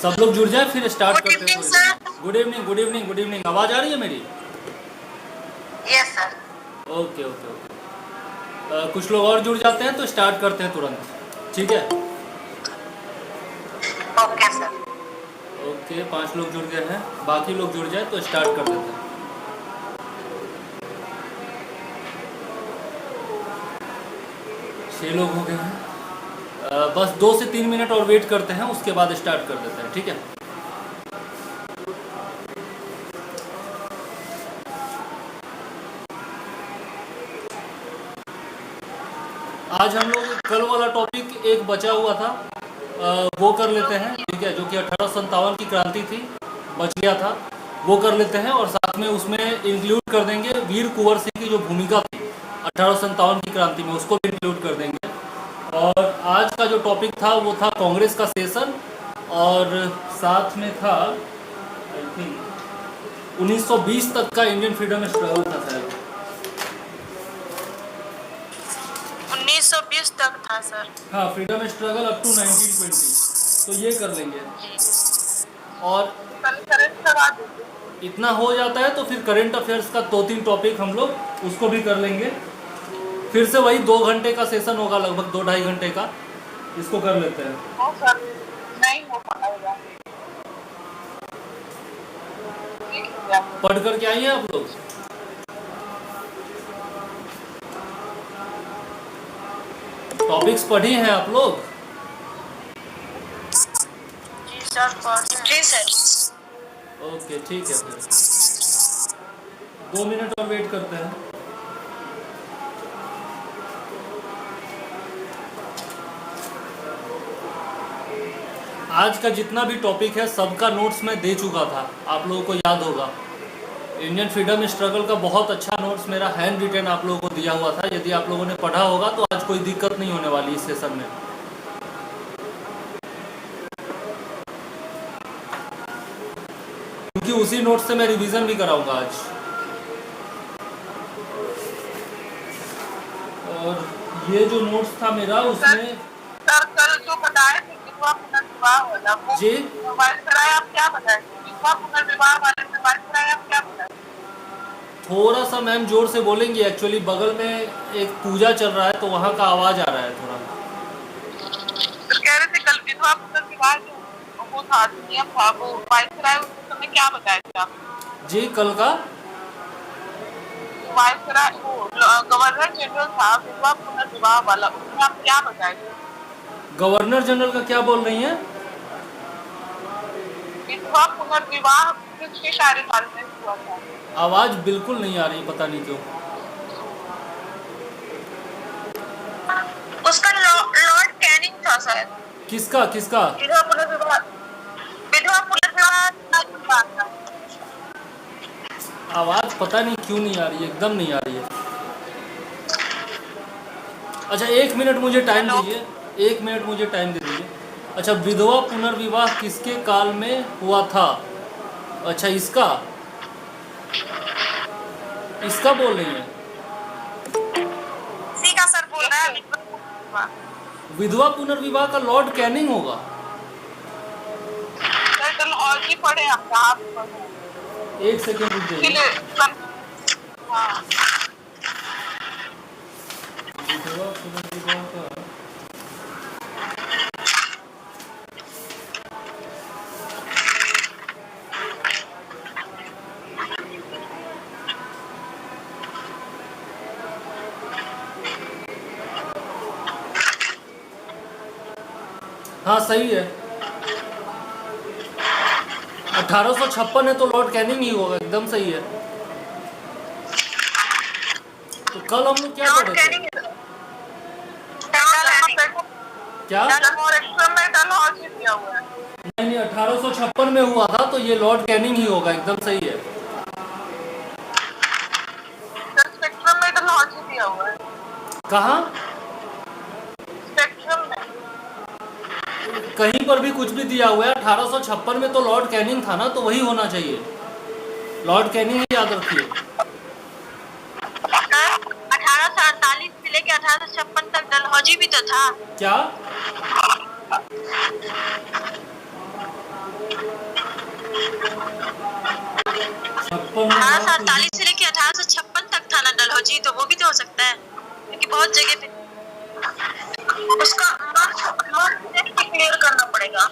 सब लोग जुड़ जाए फिर स्टार्ट गुड करते हैं इवनिंग थोड़ी देर सर। में। Good evening, good evening, good evening. आवाज़ आ रही है मेरी? Yes sir. Okay okay okay. कुछ लोग और जुड़ जाते हैं तो स्टार्ट करते हैं तुरंत, ठीक है? Okay sir. ओके, 5 लोग जुड़ गए हैं, बाकी लोग जुड़ जाए तो स्टार्ट कर देते हैं। 6 लोग हो गए हैं। बस 2 से 3 मिनट और वेट करते हैं, उसके बाद स्टार्ट कर देते हैं, ठीक है? आज हम लोग कल वाला टॉपिक एक बचा हुआ था, वो कर लेते हैं, ठीक है? जो कि 1857 की क्रांति थी, बच गया था, वो कर लेते हैं। और साथ में उसमें इंक्लूड कर देंगे वीर कुंवर सिंह की जो भूमिका थी 1857 की क्रांति में, उसको भी इंक्लूड कर देंगे। और आज का जो टॉपिक था वो था कांग्रेस का सेशन, और साथ में था आई थिंक 1920 तक का इंडियन फ्रीडम स्ट्रगल था शायद। 1920 तक था सर। हाँ, फ्रीडम स्ट्रगल अप टू 1920, तो ये कर लेंगे। और इतना हो जाता है तो फिर करंट अफेयर्स का 2-3 टॉपिक हम लोग उसको भी कर लेंगे। फिर से वही 2 घंटे का सेशन होगा, लगभग 2-2.5 घंटे का, इसको कर लेते हैं। हाँ सर, नहीं हो पाएगा। पढ़ कर के आइए आप लोग। टॉपिक्स पढ़ी हैं आप लोग? जी सर, जी सर। ओके, ठीक है, फिर 2 मिनट और वेट करते हैं। आज का जितना भी टॉपिक है सबका नोट्स मैं दे चुका था, आप लोगों को याद होगा। इंडियन फ्रीडम स्ट्रगल का बहुत अच्छा नोट्स मेरा हैंड रिटन आप लोगों को दिया हुआ था। यदि आप लोगों ने पढ़ा होगा तो आज कोई दिक्कत नहीं होने वाली इस सेशन में। क्योंकि उसी नोट से मैं रिवीजन भी कराऊंगा आज। और ये जो नोट्स था मेरा उसमें सर कल जो बताए थे विधवा पुनर्विवाह वाला, वो जी मोबाइल कराए, आप क्या बताए? विधवा पुनर्विवाह वाले से बात कराए, आप क्या बताए? थोड़ा सा मैम जोर से बोलेंगे, एक्चुअली बगल में एक पूजा चल रहा है तो वहाँ का आवाज़ आ रहा है थोड़ा। तो कह रहे थे कल विधवा पुनर्विवाह जो वो था, नियम था, वो मोबाइल कराए, उस समय क्या बताए थे आप? जी, कल का मोबाइल कराए वो गवर्नर जनरल था विधवा पुनर्विवाह वाला, उसमें आप क्या बताए थे? गवर्नर जनरल का क्या बोल रही हैं? विधवा पुनर्विवाह किसके कार्यकाल में हुआ था? आवाज़ बिल्कुल नहीं आ रही, पता नहीं क्यों। उसका लॉर्ड कैनिंग था शायद। किसका किसका? विधवा पुनर्विवाह, विधवा पुनर्विवाह था। आवाज़ पता नहीं क्यों नहीं आ रही है, एकदम नहीं आ रही है। अच्छा, 1 मिनट मुझे टाइम दीजिए, 1 मिनट मुझे टाइम दे दीजिए। अच्छा, विधवा पुनर्विवाह किसके काल में हुआ था? अच्छा, इसका इसका बोल रही हैं? इसी का सर बोल रहा है। विधवा पुनर्विवाह का लॉर्ड कैनिंग होगा। सर और भी पढ़े आप, कहाँ भी पढ़े? 1 सेकेंड रुक जाइए। हाँ। विधवा पुनर्विवाह का हाँ सही है, 1856 है तो लॉर्ड कैनिंग ही होगा, एकदम सही है। तो कल हम लोग क्या पढ़े थे? क्या? नहीं, 1856 में हुआ था तो ये लॉर्ड कैनिंग ही होगा, एकदम सही है। कहाँ? कहीं पर भी कुछ भी दिया हुआ है, 1856 में तो लॉर्ड कैनिंग था ना, तो वही होना चाहिए। लॉर्ड कैनिंग ही याद रखिए। 1848 से लेके 1856 तक डलहौजी भी तो था। क्या? छप्पन में अठारह सौ बात अड़तालीस से लेके 1856 तक था ना डलहौजी, तो वो भी तो हो सकता है क्योंकि बहुत जगह पे उसका मंथ क्लियर करना पड़ेगा।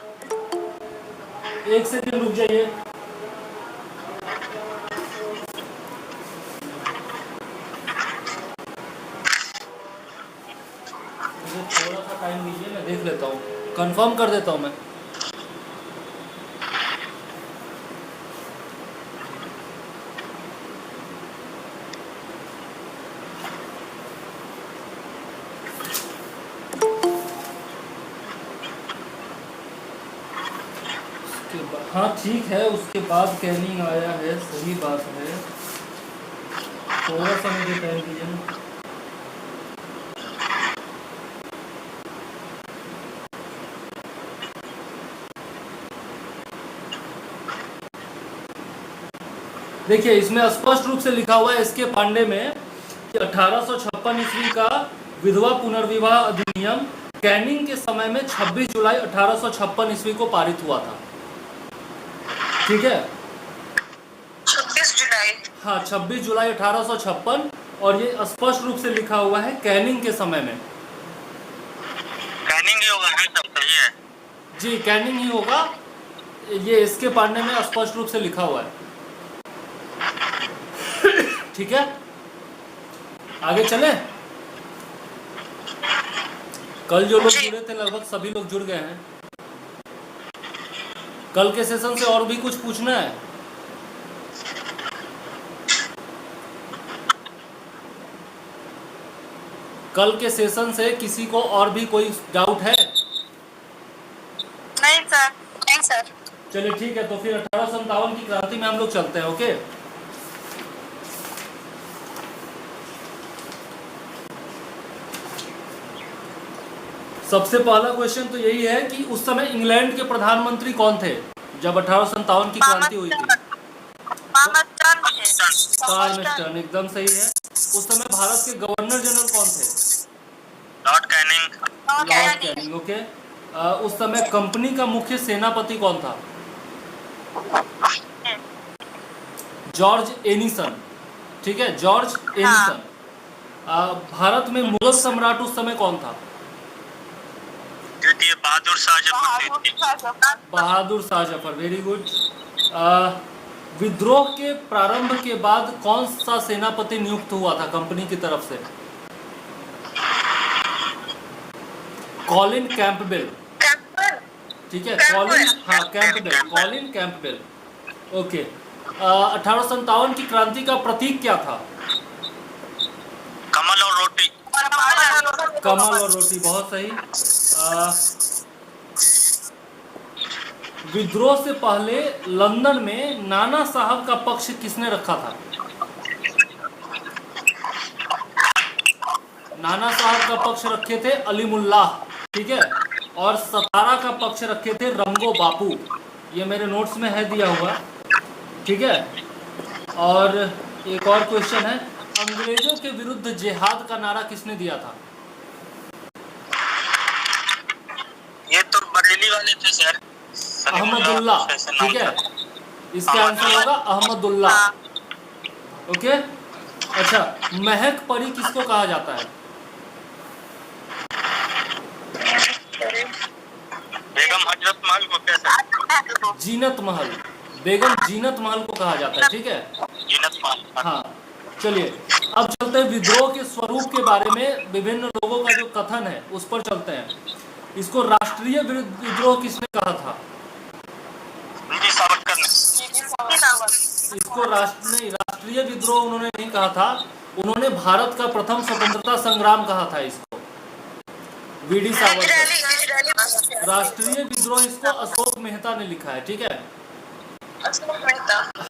एक सेकंड रुक जाइए। मुझे थोड़ा सा टाइम दीजिए, मैं देख लेता हूँ, कंफर्म कर देता हूँ मैं। हाँ ठीक है, उसके बाद कैनिंग आया है, सही बात है। थोड़ा सा मुझे टाइम दीजिए ना। देखिए इसमें स्पष्ट रूप से लिखा हुआ है इसके पांडे में कि 1856 ईस्वी का विधवा पुनर्विवाह अधिनियम कैनिंग के समय में 26 जुलाई 1856 ईस्वी को पारित हुआ था। ठीक है, 26 जुलाई। हाँ 26 जुलाई 1856, और ये स्पष्ट रूप से लिखा हुआ है कैनिंग के समय में। कैनिंग ही होगा, है सब सही है। जी कैनिंग ही होगा, ये इसके पांडे में स्पष्ट रूप से लिखा हुआ है। ठीक है, आगे चले। कल जो लोग जुड़े थे लगभग सभी लोग जुड़ गए हैं। कल के सेशन से और भी कुछ पूछना है? कल के सेशन से किसी को और भी कोई डाउट है? नहीं सर। नहीं सर। चलिए ठीक है, तो फिर 1857 की क्रांति में हम लोग चलते हैं। ओके, सबसे पहला क्वेश्चन तो यही है कि उस समय इंग्लैंड के प्रधानमंत्री कौन थे जब 1857 की क्रांति हुई थी? पार्मेस्टन, एकदम सही है। उस समय भारत के गवर्नर जनरल कौन थे? Lord Canning. Lord Canning. Okay, उस समय कंपनी का मुख्य सेनापति कौन था? George Ennison. ठीक है, जॉर्ज एनिसन। भारत में मुगल सम्राट उस समय कौन था? द्वितीय बहादुर शाह जफर। Bahadur Shah Zafar, very good. विद्रोह के प्रारंभ के बाद कौन सा सेनापति नियुक्त हुआ था कंपनी की तरफ से? Colin Campbell. ठीक है, कॉलिन, हाँ कैंपबेल, कॉलिन कैंपबेल। ओके, 1857 की क्रांति का प्रतीक क्या था? कमल और रोटी। कमल और रोटी, बहुत सही। विद्रोह से पहले लंदन में नाना साहब का पक्ष किसने रखा था? नाना साहब का पक्ष रखे थे अलीमुल्लाह। ठीक है, और सतारा का पक्ष रखे थे रंगो बापू। ये मेरे नोट्स में है दिया हुआ। ठीक है, और एक और क्वेश्चन है, अंग्रेजों के विरुद्ध जिहाद का नारा किसने दिया था? ये तो बरेली वाले थे सर, अहमदुल्ला। ठीक है, इसका आंसर होगा अहमदुल्ला। ओके, अच्छा, महक परी किसको कहा जाता है? बेगम हजरत महल को कैसे? जीनत महल, बेगम जीनत महल को कहा जाता है। ठीक है, जीनत महल। हाँ चलिए, अब चलते हैं विद्रोह के स्वरूप के बारे में। विभिन्न लोगों का जो कथन है उस पर चलते हैं। इसको राष्ट्रीय विद्रोह किसने कहा था? सावरकर ने। इसको राष्ट्रीय विद्रोह उन्होंने नहीं कहा था, उन्होंने भारत का प्रथम स्वतंत्रता संग्राम कहा था इसको, वीडी सावरकर। राष्ट्रीय विद्रोह इसको अशोक मेहता ने लिखा है। ठीक है,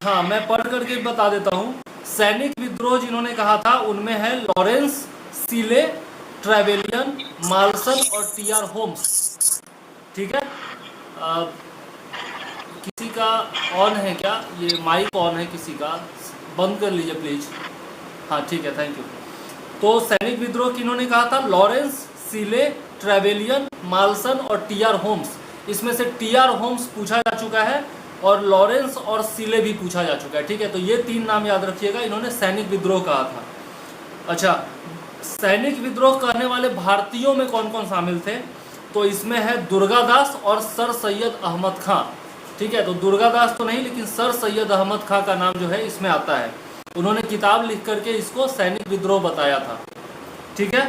हाँ मैं पढ़ करके बता देता हूँ। सैनिक विद्रोह जिन्होंने कहा था उनमें है लॉरेंस, सीले, ट्रेवेलियन, माल्सन और टी.आर. होम्स। ठीक है, किसी का ऑन है क्या? ये माइक ऑन है किसी का, बंद कर लीजिए प्लीज। हाँ ठीक है, थैंक यू। तो सैनिक विद्रोह किन्होंने कहा था? लॉरेंस, सीले, ट्रेवेलियन, माल्सन और टी.आर. होम्स। इसमें से टी.आर. होम्स पूछा जा चुका है, और लॉरेंस और सीले भी पूछा जा चुका है। ठीक है, तो ये 3 नाम याद रखिएगा। इन्होंने सैनिक विद्रोह कहा था। अच्छा, सैनिक विद्रोह करने वाले भारतीयों में कौन कौन शामिल थे? तो इसमें है दुर्गादास और सर सैयद अहमद खां। ठीक है, तो दुर्गादास तो नहीं, लेकिन सर सैयद अहमद खां का नाम जो है इसमें आता है। उन्होंने किताब लिख करके इसको सैनिक विद्रोह बताया था। ठीक है,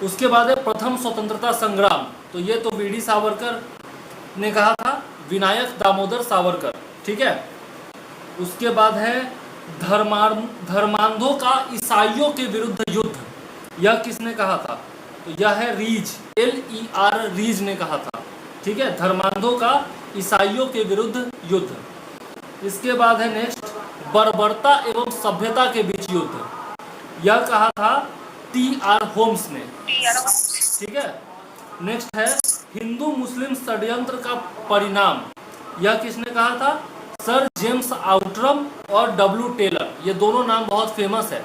उसके बाद है प्रथम स्वतंत्रता संग्राम। तो ये तो वीडी सावरकर ने कहा था, विनायक दामोदर सावरकर। ठीक है, उसके बाद है धर्मांधों का ईसाइयों के विरुद्ध युद्ध। यह किसने कहा था? तो यह है रीज, LER रीज ने कहा था। ठीक है, धर्मांधों का ईसाइयों के विरुद्ध युद्ध। इसके बाद है नेक्स्ट बर्बरता एवं सभ्यता के बीच युद्ध। यह कहा था TR होम्स ने। ठीक है, नेक्स्ट है हिंदू मुस्लिम षड्यंत्र का परिणाम। यह किसने कहा था? सर जेम्स आउटरम और W टेलर। ये दोनों नाम बहुत फेमस है,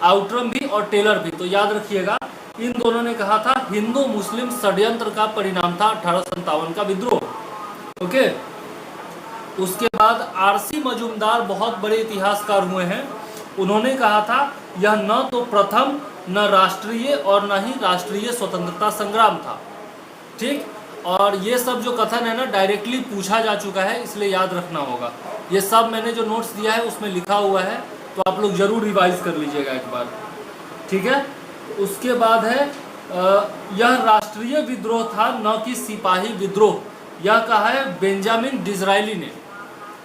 आउटरम भी और टेलर भी। तो याद रखिएगा, इन दोनों ने कहा था हिंदू मुस्लिम षड्यंत्र का परिणाम था 1857 का विद्रोह। ओके, उसके बाद RC मजूमदार बहुत बड़े इतिहासकार हुए हैं। उन्होंने कहा था यह न तो प्रथम, न राष्ट्रीय और न ही राष्ट्रीय स्वतंत्रता संग्राम था। ठीक, और ये सब जो कथन है ना डायरेक्टली पूछा जा चुका है, इसलिए याद रखना होगा। ये सब मैंने जो नोट्स दिया है उसमें लिखा हुआ है, तो आप लोग जरूर रिवाइज कर लीजिएगा एक बार। ठीक है, उसके बाद है यह राष्ट्रीय विद्रोह था न कि सिपाही विद्रोह। यह कहा है बेंजामिन डिज़रायली ने।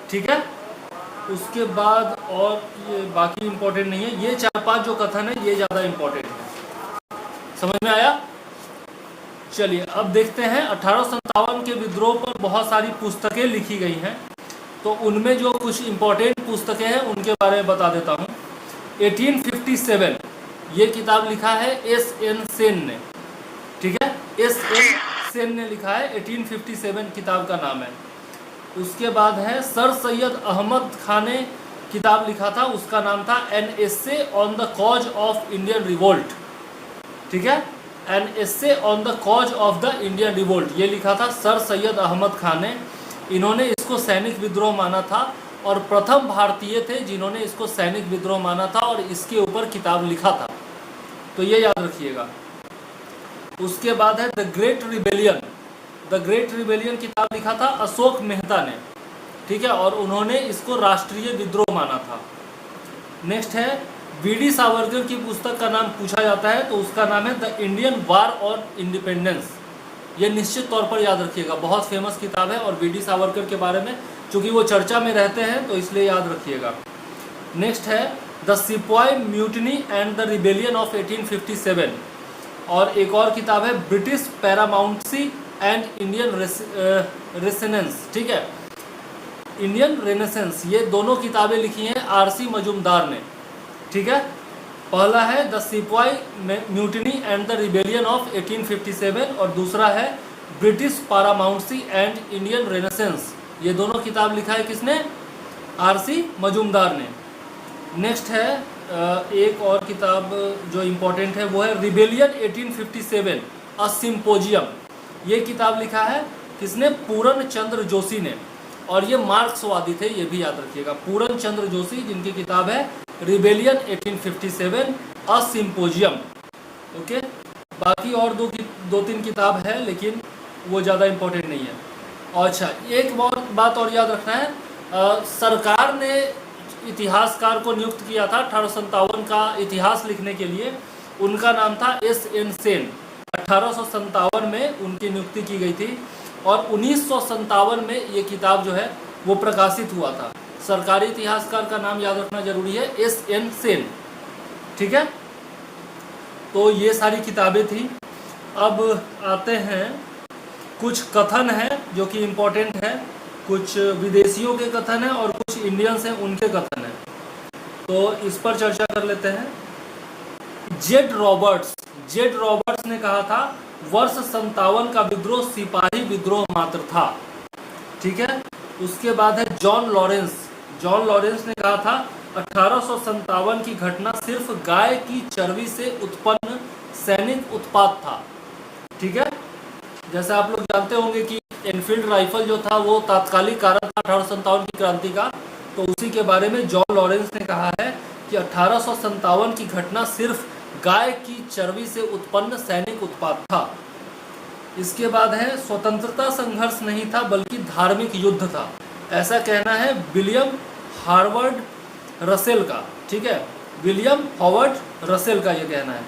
ठीक है, उसके बाद और ये बाकी इंपॉर्टेंट नहीं है, ये 4-5 जो कथन है ये ज़्यादा इंपॉर्टेंट है। समझ में आया? चलिए अब देखते हैं 1857 के विद्रोह पर बहुत सारी पुस्तकें लिखी गई हैं, तो उनमें जो कुछ इंपॉर्टेंट पुस्तकें हैं उनके बारे में बता देता हूँ। 1857 ये किताब लिखा है SN सेन ने। ठीक है, SN सेन ने लिखा है, 1857 किताब का नाम है। उसके बाद है सर सैयद अहमद खान ने किताब लिखा था, उसका नाम था an essay on the cause of Indian revolt. ठीक है, an essay on the cause of the Indian revolt, ये लिखा था सर सैयद अहमद खान ने। इन्होंने इसको सैनिक विद्रोह माना था और प्रथम भारतीय थे जिन्होंने इसको सैनिक विद्रोह माना था और इसके ऊपर किताब लिखा था, तो ये याद रखिएगा। उसके बाद है the great rebellion. The great rebellion किताब लिखा था अशोक मेहता ने। ठीक है, और उन्होंने इसको राष्ट्रीय विद्रोह माना था। नेक्स्ट है वीडी सावरकर की पुस्तक का नाम पूछा जाता है, तो उसका नाम है द इंडियन वार और इंडिपेंडेंस। ये निश्चित तौर पर याद रखिएगा, बहुत फेमस किताब है और वीडी सावरकर के बारे में चूंकि वो चर्चा में रहते हैं तो इसलिए याद रखिएगा। नेक्स्ट है the sepoy mutiny and the rebellion of 1857, और एक और किताब है ब्रिटिश पैरामाउंट्सी एंड इंडियन रेनेसेंस। ठीक है, इंडियन रेनेसेंस, ये दोनों किताबें लिखी हैं RC मजूमदार ने। ठीक है, पहला है the sepoy mutiny and the rebellion of 1857 और दूसरा है ब्रिटिश पैरामाउंट्सी एंड इंडियन रेनेसेंस। ये दोनों किताब लिखा है किसने? RC मजूमदार ने। नेक्स्ट है एक और किताब जो इम्पोर्टेंट है वो है रिबेलियन 1857 अ सिम्पोजियम। ये किताब लिखा है किसने? पूरन चंद्र जोशी ने, और ये मार्क्सवादी थे, ये भी याद रखिएगा। पूरन चंद्र जोशी, जिनकी किताब है रिबेलियन 1857 अ सिम्पोजियम। ओके, बाकी और दो तीन किताब है लेकिन वो ज़्यादा इम्पोर्टेंट नहीं है। अच्छा, एक बात और याद रखना है, सरकार ने इतिहासकार को नियुक्त किया था 1857 का इतिहास लिखने के लिए। उनका नाम था SN सेन। 1857 में उनकी नियुक्ति की गई थी और 1957 में ये किताब जो है वो प्रकाशित हुआ था। सरकारी इतिहासकार का नाम याद रखना जरूरी है, SN सेन। ठीक है, तो ये सारी किताबें थी। अब आते हैं कुछ कथन हैं जो कि इम्पोर्टेंट है, कुछ विदेशियों के कथन हैं और कुछ इंडियंस हैं उनके कथन हैं, तो इस पर चर्चा कर लेते हैं। जेड रॉबर्ट्स ने कहा था वर्ष 57 का विद्रोह सिपाही विद्रोह मात्र था। ठीक है, उसके बाद है जॉन लॉरेंस ने कहा था 1857 की घटना सिर्फ गाय की चर्बी से उत्पन्न सैनिक उत्पाद था। ठीक है, जैसे आप लोग जानते होंगे कि एनफील्ड राइफल जो था वो तात्कालिक कारण था 1857 की क्रांति का। तो उसी के बारे में जॉन लॉरेंस ने कहा है कि 1857 की घटना सिर्फ गाय की चर्बी से उत्पन्न सैनिक उत्पाद था। इसके बाद है स्वतंत्रता संघर्ष नहीं था बल्कि धार्मिक युद्ध था। ऐसा कहना है विलियम हार्वर्ड रसेल का, ठीक है, विलियम हॉवर्ड रसेल का ये कहना है।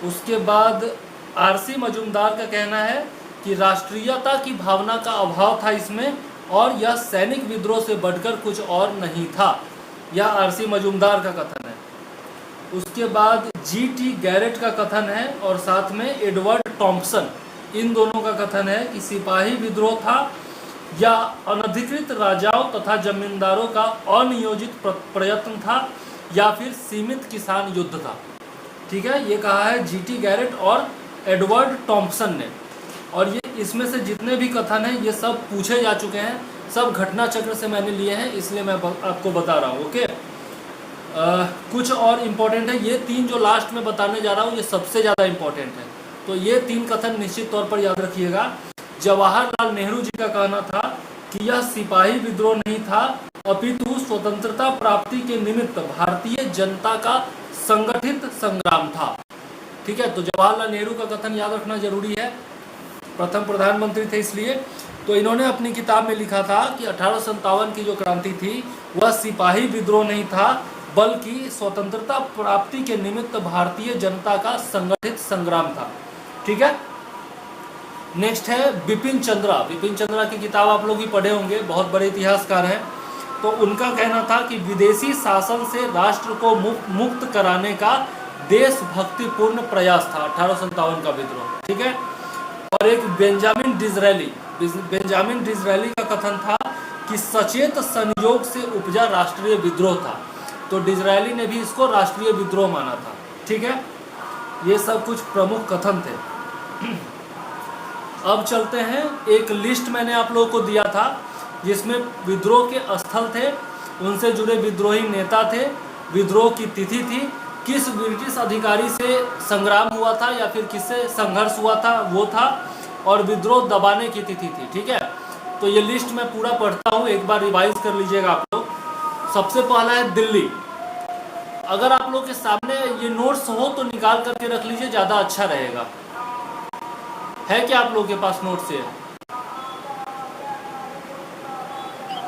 उसके बाद आरसी मजूमदार का कहना है कि राष्ट्रीयता की भावना का अभाव था इसमें और यह सैनिक विद्रोह से बढ़कर कुछ और नहीं था। यह आरसी मजूमदार का कथन है। उसके बाद जीटी गैरेट का कथन है और साथ में एडवर्ड टॉम्पसन, इन दोनों का कथन है कि सिपाही विद्रोह था या अनधिकृत राजाओं तथा जमींदारों का अनियोजित प्रयत्न था या फिर सीमित किसान युद्ध था। ठीक है, ये कहा है जीटी गैरेट और एडवर्ड टॉम्पसन ने। और ये इसमें से जितने भी कथन हैं ये सब पूछे जा चुके हैं, सब घटना चक्र से मैंने लिए हैं, इसलिए मैं आपको बता रहा हूँ। ओके, कुछ और इम्पोर्टेंट है, ये 3 जो लास्ट में बताने जा रहा हूँ ये सबसे ज़्यादा इम्पोर्टेंट है। तो ये 3 कथन निश्चित तौर पर याद रखिएगा। जवाहरलाल नेहरू जी का कहना था कि यह सिपाही विद्रोह नहीं था अपितु स्वतंत्रता प्राप्ति के निमित्त भारतीय जनता का संगठित संग्राम था। ठीक है, तो जवाहरलाल नेहरू का कथन याद रखना जरूरी है, प्रथम प्रधानमंत्री थे इसलिए। तो इन्होंने अपनी किताब में लिखा था कि 1857 की जो क्रांति थी वह सिपाही विद्रोह नहीं था बल्कि स्वतंत्रता प्राप्ति के निमित्त भारतीय जनता का संगठित संग्राम था। ठीक है, नेक्स्ट है बिपिन चंद्रा। बिपिन चंद्रा की किताब आप लोग भी पढ़े होंगे, बहुत बड़े इतिहासकार हैं। तो उनका कहना था कि विदेशी शासन से राष्ट्र को मुक्त कराने का देशभक्तिपूर्ण प्रयास था 1857 का विद्रोह। ठीक है, और एक बेंजामिन डिज़रायली का कथन था कि सचेत संयोग से उपजा राष्ट्रीय विद्रोह था। तो डिज़रायली ने भी इसको राष्ट्रीय विद्रोह माना था। ठीक है, ये सब कुछ प्रमुख कथन थे। अब चलते हैं, एक लिस्ट मैंने आप लोगों को दिया था जिसमें विद्रोह के स्थल थे, उनसे जुड़े विद्रोही नेता थे, विद्रोह की तिथि थी, किस ब्रिटिश अधिकारी से संग्राम हुआ था या फिर किससे संघर्ष हुआ था वो था, और विद्रोह दबाने की तिथि थी। ठीक है, तो ये लिस्ट मैं पूरा पढ़ता हूँ, एक बार रिवाइज कर लीजिएगा आप लोग। सबसे पहला है दिल्ली। अगर आप लोग के सामने ये नोट्स हो तो निकाल करके रख लीजिए, ज़्यादा अच्छा रहेगा। है क्या आप लोग के पास नोट्स? है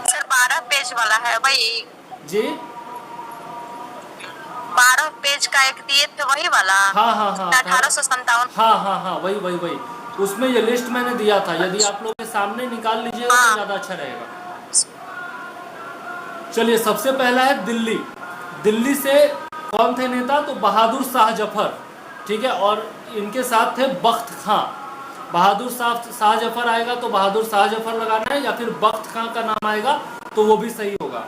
सर 12 पेज वाला है भाई जी, 12 पेज का एक दिए थे वही वाला। हाँ 1857। हाँ वही उसमें ये लिस्ट मैंने दिया था। यदि आप लोग के सामने निकाल लीजिएगा तो ज़्यादा अच्छा रहेगा। चलिए, सबसे पहला है दिल्ली। दिल्ली से कौन थे नेता? तो बहादुर शाह जफर। ठीक है, और इनके साथ थे बख्त खां। बहादुर शाह जफर आएगा तो बहादुर शाह जफर लगाना है, या फिर बख्त खां का नाम आएगा तो वो भी सही होगा।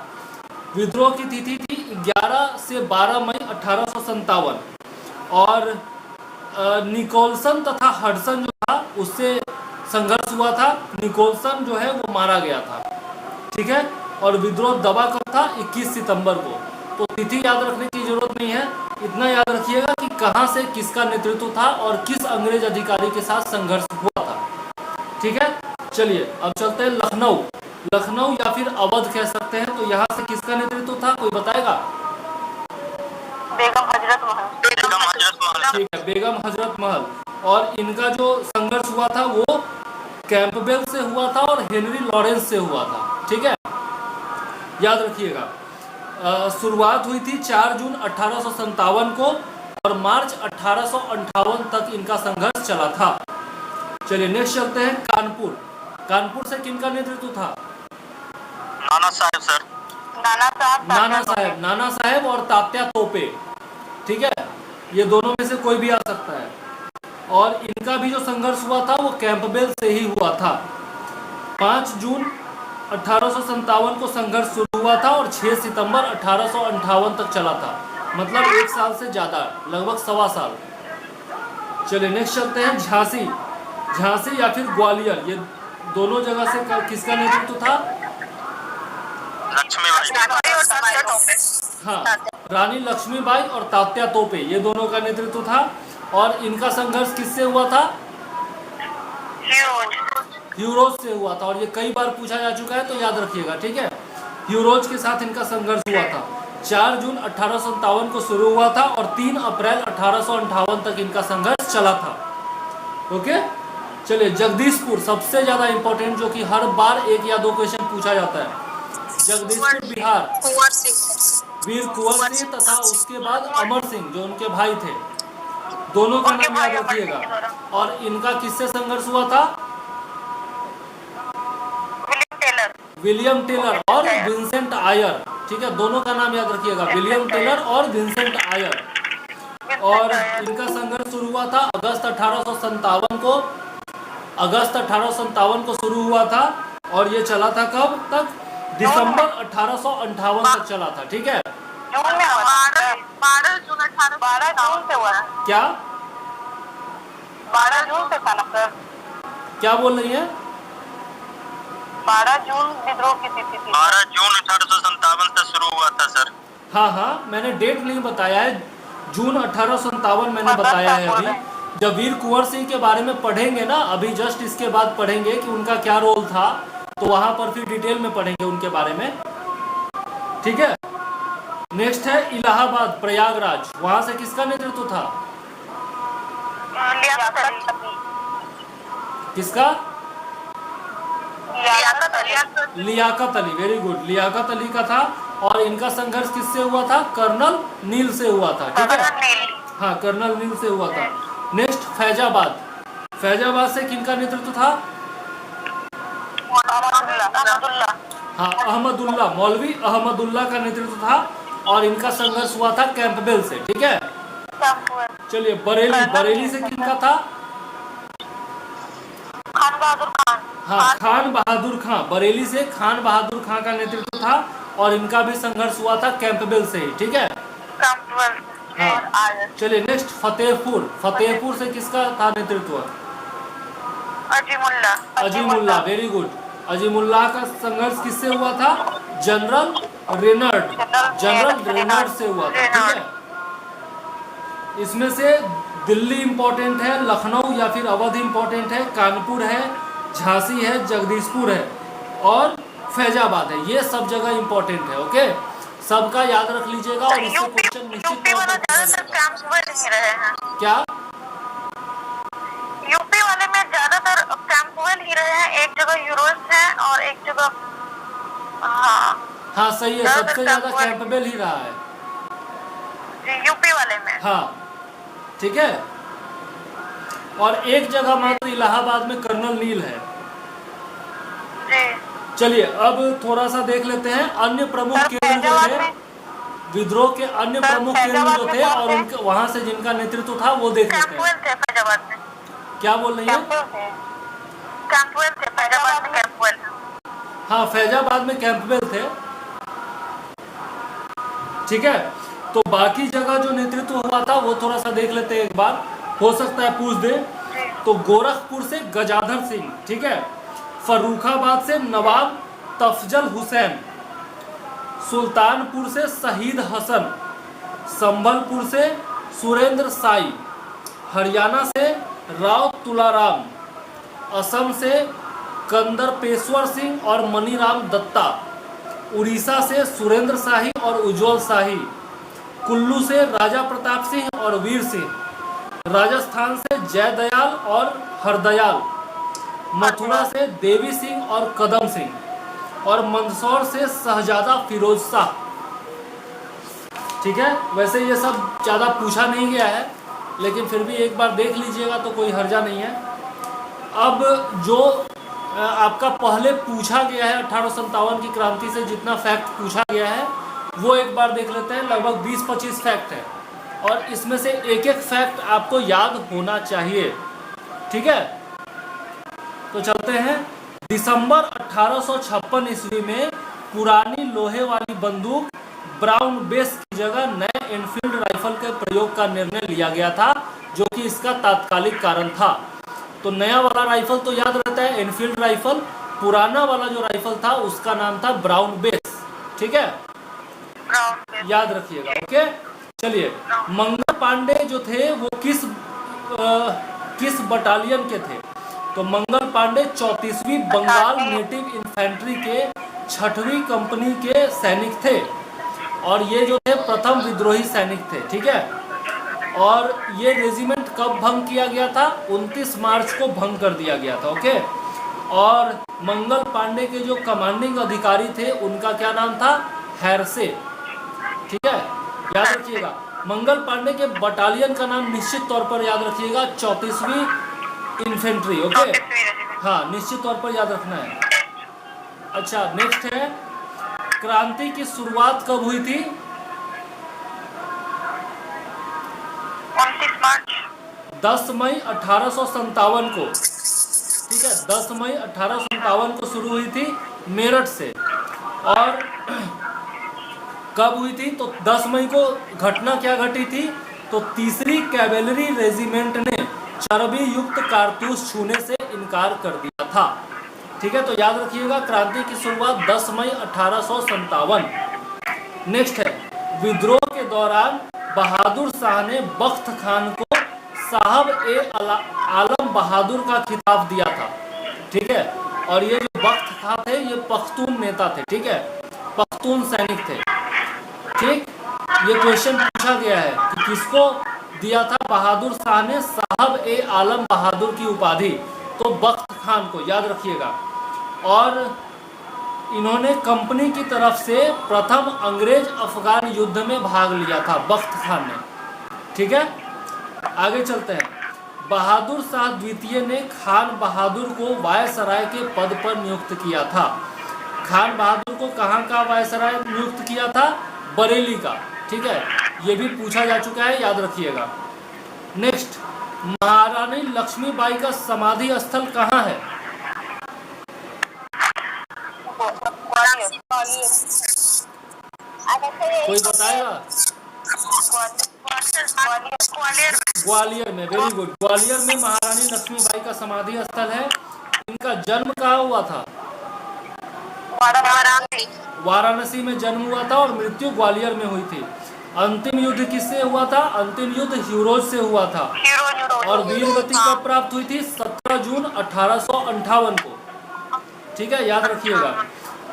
विद्रोह की तिथि थी 11 से 12 मई 1857 और निकोलसन तथा हडसन जो था उससे संघर्ष हुआ था। निकोलसन जो है वो मारा गया था। ठीक है, और विद्रोह दबा कब था? 21 सितंबर को। तो तिथि याद रखने की जरूरत नहीं है, इतना याद रखिएगा कि कहां से किसका नेतृत्व था और किस अंग्रेज अधिकारी के साथ संघर्ष हुआ था। ठीक है, चलिए अब चलते हैं लखनऊ। लखनऊ या फिर अवध कह सकते हैं। तो यहाँ से किसका नेतृत्व था, कोई बताएगा? बेगम हजरत महल। ठीक है, बेगम हजरत महल। और इनका जो संघर्ष हुआ था वो कैंपबेल से हुआ था और हेनरी लॉरेंस से हुआ था। ठीक है, याद रखिएगा। शुरुआत हुई थी 4 जून 1857 को और मार्च 1858 तक इनका संघर्ष चला था। चलिए नेक्स्ट चलते हैं कानपुर। कानपुर से किनका नेतृत्व था? नाना साहब सर। नाना साहब और तात्या तोपे। ठीक है, ये दोनों में से कोई भी आ सकता है। और इनका भी जो संघर्ष हुआ था वो कैंपबेल से ही हुआ था। 5 जून 1857 को संघर्ष शुरू हुआ था और 6 सितंबर 1858 तक चला था। मतलब 1 साल से ज़्यादा, लगभग 1.25 साल। चलिए नेक्स्ट चलते हैं झांसी। झांसी या फिर ग्वालियर, ये दोनों जगह से किसका नेतृत्व था? हाँ, रानी लक्ष्मीबाई और तात्या तोपे, ये दोनों का नेतृत्व था। और इनका संघर्ष किससे हुआ था? ह्यूरोज से हुआ था, और ये कई बार पूछा जा चुका है तो याद रखिएगा, ठीक है। ह्यूरोज के साथ इनका संघर्ष हुआ था। 4 जून 1857 को शुरू हुआ था और 3 अप्रैल 1858 तक इनका संघर्ष चला था। ओके, चलिए जगदीशपुर सबसे ज्यादा इंपॉर्टेंट, जो कि हर बार 1 या 2 क्वेश्चन पूछा जाता है। जगदीशपुर बिहार, कुंवर सिंह। वीर कुंवर सिंह तथा उसके बाद अमर सिंह जो उनके भाई थे, दोनों का नाम याद रखिएगा। और इनका किससे संघर्ष हुआ था? विलियम टेलर और विंसेंट आयर, ठीक है, दोनों का नाम याद रखिएगा, विलियम टेलर और विंसेंट आयर। और इनका संघर्ष शुरू हुआ था अगस्त 1857 को, अगस्त 1857 को शुरू हुआ था और ये चला था कब तक? दिसंबर 1858 तक चला था, ठीक है। जून में 12 जून 1812 से हुआ। क्या 12 जून से था ना सर? क्या बोल रही है? 12 जून विद्रोह की तिथि थी। 12 जून 1857 से शुरू हुआ था सर। हाँ हाँ, मैंने डेट नहीं बताया है, जून 1857 मैंने बताया है अभी। जब वीर कुंवर सिंह के बारे में पढ़ेंगे ना, अभी जस्ट इसके बाद पढ़ेंगे कि उनका क्या रोल था, तो वहां पर फिर डिटेल में पढ़ेंगे उनके बारे में, ठीक है। नेक्स्ट है इलाहाबाद, प्रयागराज, वहां से किसका नेतृत्व था? किसका? लियाकत अली, वेरी गुड, लियाकत अली का था। और इनका संघर्ष किससे हुआ था? कर्नल नील से हुआ था, ठीक है। हाँ, कर्नल नील से हुआ था। नेक्स्ट फैजाबाद, फैजाबाद से किनका नेतृत्व था? हाँ, अहमदुल्ला, मौलवी अहमदुल्ला का नेतृत्व था और इनका संघर्ष हुआ था कैंपबेल से, ठीक है। चलिए बरेली, बरेली से किनका था? खान बहादुर खान। हाँ, खान बहादुर खां, बरेली से खान बहादुर खां का नेतृत्व था और इनका भी संघर्ष हुआ था कैंपबेल से ही, ठीक है। हाँ, चलिए नेक्स्ट फतेहपुर, फतेहपुर से किसका था नेतृत्व? अजीमुल्ला। Azimullah, very good. अजीमुल्ला का संघर्ष किससे हुआ था? जनरल रेनर्ड, जनरल रेनर्ड से हुआ था, ठीक है। इसमें से दिल्ली इंपॉर्टेंट है, लखनऊ या फिर अवध इंपॉर्टेंट है, कानपुर है, झांसी है, जगदीशपुर है और फैजाबाद है, ये सब जगह इंपॉर्टेंट है। ओके, सबका याद रख लीजिएगा और इससे क्वेश्चन निश्चित तौर पर पूछा जाएगा। क्या यूपी वाले में ज्यादातर कैंपवेल ही रहे हैं, एक जगह यूरोस है और एक जगह हाँ सही है, सबसे ज्यादा कैंपबेल ही रहा है यूपी वाले में। हाँ, ठीक है। और एक जगह मात्र इलाहाबाद में कर्नल नील है। चलिए अब थोड़ा सा देख लेते हैं अन्य प्रमुख केंद्र जो थे, विद्रोह के अन्य प्रमुख केंद्र जो थे और उनके वहां से जिनका नेतृत्व था वो देख लेते हैं। फैजाबाद में क्या बोल रही है? कैंपवेल थे, फैजाबाद में कैंपवेल। हाँ, फैजाबाद में कैंपबेल थे, ठीक है। तो बाकी जगह जो नेतृत्व हुआ था वो थोड़ा सा देख लेते हैं एक बार, हो सकता है पूछ दे। तो गोरखपुर से गजाधर सिंह, ठीक है। फर्रुखाबाद से नवाब तफजल हुसैन, सुल्तानपुर से शहीद हसन, संभलपुर से सुरेंद्र साई, हरियाणा से राव तुलाराम, असम से कंदरपेश्वर सिंह और मनीराम दत्ता, उड़ीसा से सुरेंद्र शाही और उज्जवल शाही, कुल्लू से राजा प्रताप सिंह और वीर सिंह, राजस्थान से जयदयाल और हरदयाल, मथुरा से देवी सिंह और कदम सिंह और मंदसौर से शहजादा फिरोज शाह, ठीक है। वैसे ये सब ज़्यादा पूछा नहीं गया है लेकिन फिर भी एक बार देख लीजिएगा तो कोई हर्जा नहीं है। अब जो आपका पहले पूछा गया है 1857 की क्रांति से जितना फैक्ट पूछा गया है वो एक बार देख लेते हैं। लगभग 20-25 फैक्ट है और इसमें से एक एक फैक्ट आपको याद होना चाहिए, ठीक है। तो चलते हैं। दिसंबर 1856 ईस्वी में पुरानी लोहे वाली बंदूक ब्राउन बेस की जगह नए एनफील्ड राइफल के प्रयोग का निर्णय लिया गया था, जो कि इसका तात्कालिक कारण था। तो नया वाला राइफल तो याद रहता है एनफील्ड राइफल, पुराना वाला जो राइफल था उसका नाम था ब्राउन बेस, ठीक है, याद रखिएगा। ओके, चलिए मंगल पांडे जो थे वो किस बटालियन के थे? तो मंगल पांडे 34वीं बंगाल नेटिव इन्फेंट्री के 6वीं कंपनी के सैनिक थे और ये जो थे प्रथम विद्रोही सैनिक थे। ठीक है, और ये रेजिमेंट कब भंग किया गया था? 29 मार्च को भंग कर दिया गया था। ओके, और मंगल पांडे के जो कमांडिंग अधिकारी थे उनका क्या नाम था? हैरसे। ठीक है, याद रखिएगा। मंगल पांडे के बटालियन का नाम निश्चित तौर पर याद रखिएगा, 34वीं इन्फेंट्री। ओके, हाँ, निश्चित तौर पर याद रखना है। अच्छा, नेक्स्ट है, क्रांति की शुरुआत कब हुई थी? 29 मार्च 10 मई 1857 को। ठीक है, 10 मई 1857 को शुरू हुई थी मेरठ से। और कब हुई थी? तो 10 मई को घटना क्या घटी थी? तो तीसरी कैवेलरी रेजिमेंट ने चर्बी युक्त कारतूस छूने से इनकार कर दिया था। ठीक है, तो याद रखिएगा, क्रांति की शुरुआत 10 मई 1857। नेक्स्ट है, विद्रोह के दौरान बहादुर शाह ने बख्त खान को साहब ए आलम बहादुर का खिताब दिया था। ठीक है, और ये जो बख्त खान थे ये पख्तून नेता थे। ठीक है, पख्तून सैनिक थे। ठीक, ये क्वेश्चन पूछा गया है कि किसको दिया था बहादुर शाह ने साहब ए आलम बहादुर की उपाधि? तो बख्त खान को, याद रखिएगा। और इन्होंने कंपनी की तरफ से प्रथम अंग्रेज अफगान युद्ध में भाग लिया था, बख्त खान ने। ठीक है, आगे चलते हैं। बहादुर शाह द्वितीय ने खान बहादुर को वायसराय के पद पर नियुक्त किया था। खान बहादुर को कहाँ का वायसराय नियुक्त किया था? बरेली का। ठीक है, ये भी पूछा जा चुका है, याद रखिएगा। नेक्स्ट, महारानी लक्ष्मीबाई का समाधि स्थल कहाँ है? कोई बताएगा? ग्वालियर में। वेरी गुड, ग्वालियर में महारानी लक्ष्मीबाई का समाधि स्थल है। इनका जन्म कहाँ हुआ था? वाराणसी में जन्म हुआ था और मृत्यु ग्वालियर में हुई थी। अंतिम युद्ध किससे हुआ था? अंतिम युद्ध हीरोज से हुआ था और वीर गति कब प्राप्त हुई थी? 17 जून 1858 को। ठीक है, याद रखिएगा।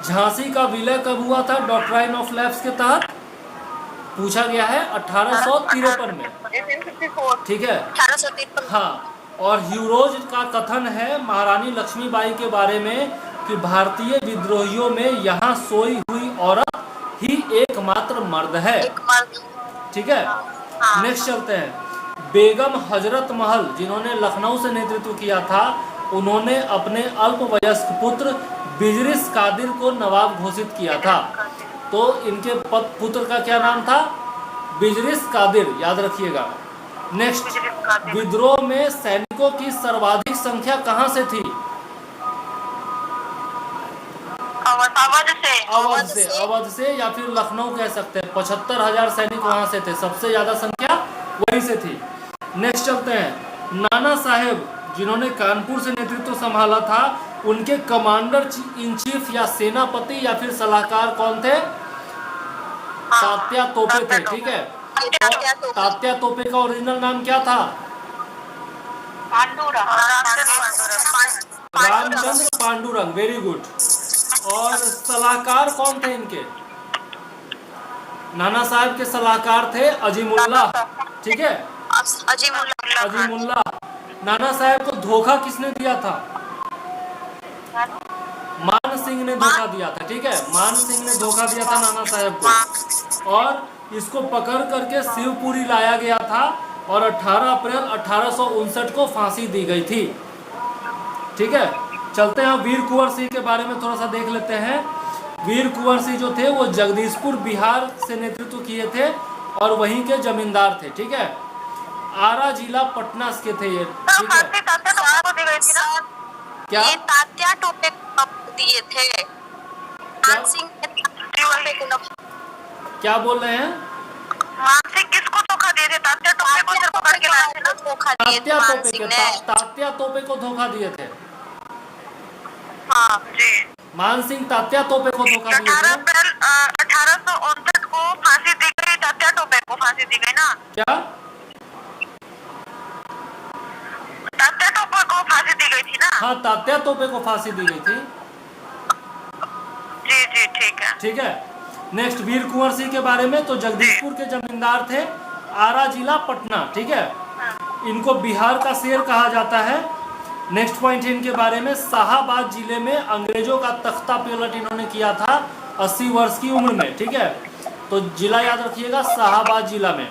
झांसी का विलय कब हुआ था? डॉक्ट्राइन ऑफ लैप्स के तहत पूछा गया है 1853 में। ठीक है, 1853। हाँ, और ह्यूरोज का कथन है महारानी लक्ष्मीबाई के बारे में कि भारतीय विद्रोहियों में यहाँ सोई हुई औरत ही एकमात्र मर्द है। ठीक है, नेक्स्ट चलते हैं। बेगम हजरत महल, जिन्होंने लखनऊ से नेतृत्व किया था, उन्होंने अपने अल्पवयस्क पुत्र बिजरिस कादिर को नवाब घोषित किया था। तो इनके पुत्र का क्या नाम था? बिजरिस कादिर, याद रखिएगा। नेक्स्ट, विद्रोह में सैनिकों की सर्वाधिक संख्या कहां से थी? अवध से या फिर लखनऊ कह सकते हैं। 75,000 सैनिक वहां से थे, सबसे ज्यादा संख्या वहीं से थी। नेक्स्ट चलते हैं। नाना साहेब, जिन्होंने कानपुर से नेतृत्व संभाला था, उनके कमांडर इन चीफ या सेनापति या फिर सलाहकार कौन थे? तात्या तोपे थे। ठीक है, तात्या तोपे का ओरिजिनल नाम क्या था? रामचंद्र पांडुरंग। Very good. और सलाहकार कौन थे इनके? नाना साहब के सलाहकार थे अजीमुल्लाह। ठीक है, अजीमुल्लाह। नाना साहब को धोखा किसने दिया था? मान सिंह ने धोखा दिया था। ठीक है, मान सिंह ने धोखा दिया था नाना साहब को, और इसको पकड़ करके शिवपुरी लाया गया था और 18 अप्रैल 1859 को फांसी दी गई थी। ठीक है, चलते हैं वीर कुंवर सिंह के बारे में थोड़ा सा देख लेते हैं। वीर कुंवर सिंह जो थे वो जगदीशपुर बिहार से नेतृत्व किए थे और वहीं के जमींदार थे। ठीक है, आरा जिला पटना के थे ये। ठीक है, क्या तात्या टोपे दिए थे? क्या बोल रहे हैं? मानसिंह किसको धोखा दिए थे? तात्या टोपे को सिर्फ पकड़ के लाए थे ना। तात्या तोपे को धोखा दिए थे। हाँ जी, मान सिंह तात्या तोपे को धोखा दिए 18 थे। अप्रैल 1859 को फांसी दी गई। तात्या टोपे को फांसी दी गई ना। क्या? तात्या टोपे को फांसी दी गई थी ना। हाँ, तात्या तोपे को फांसी दी गई थी। जी जी ठीक है। ठीक है। नेक्स्ट वीर कुंवर सिंह के बारे में, तो जगदीशपुर के जमींदार थे, आरा जिला पटना। ठीक है, इनको बिहार का शेर कहा जाता है। नेक्स्ट पॉइंट है इनके बारे में, शाहाबाद जिले में अंग्रेजों का तख्ता पलट इन्होंने किया था 80 वर्ष की उम्र में। ठीक है, तो जिला याद रखिएगा, शाहाबाद जिला में।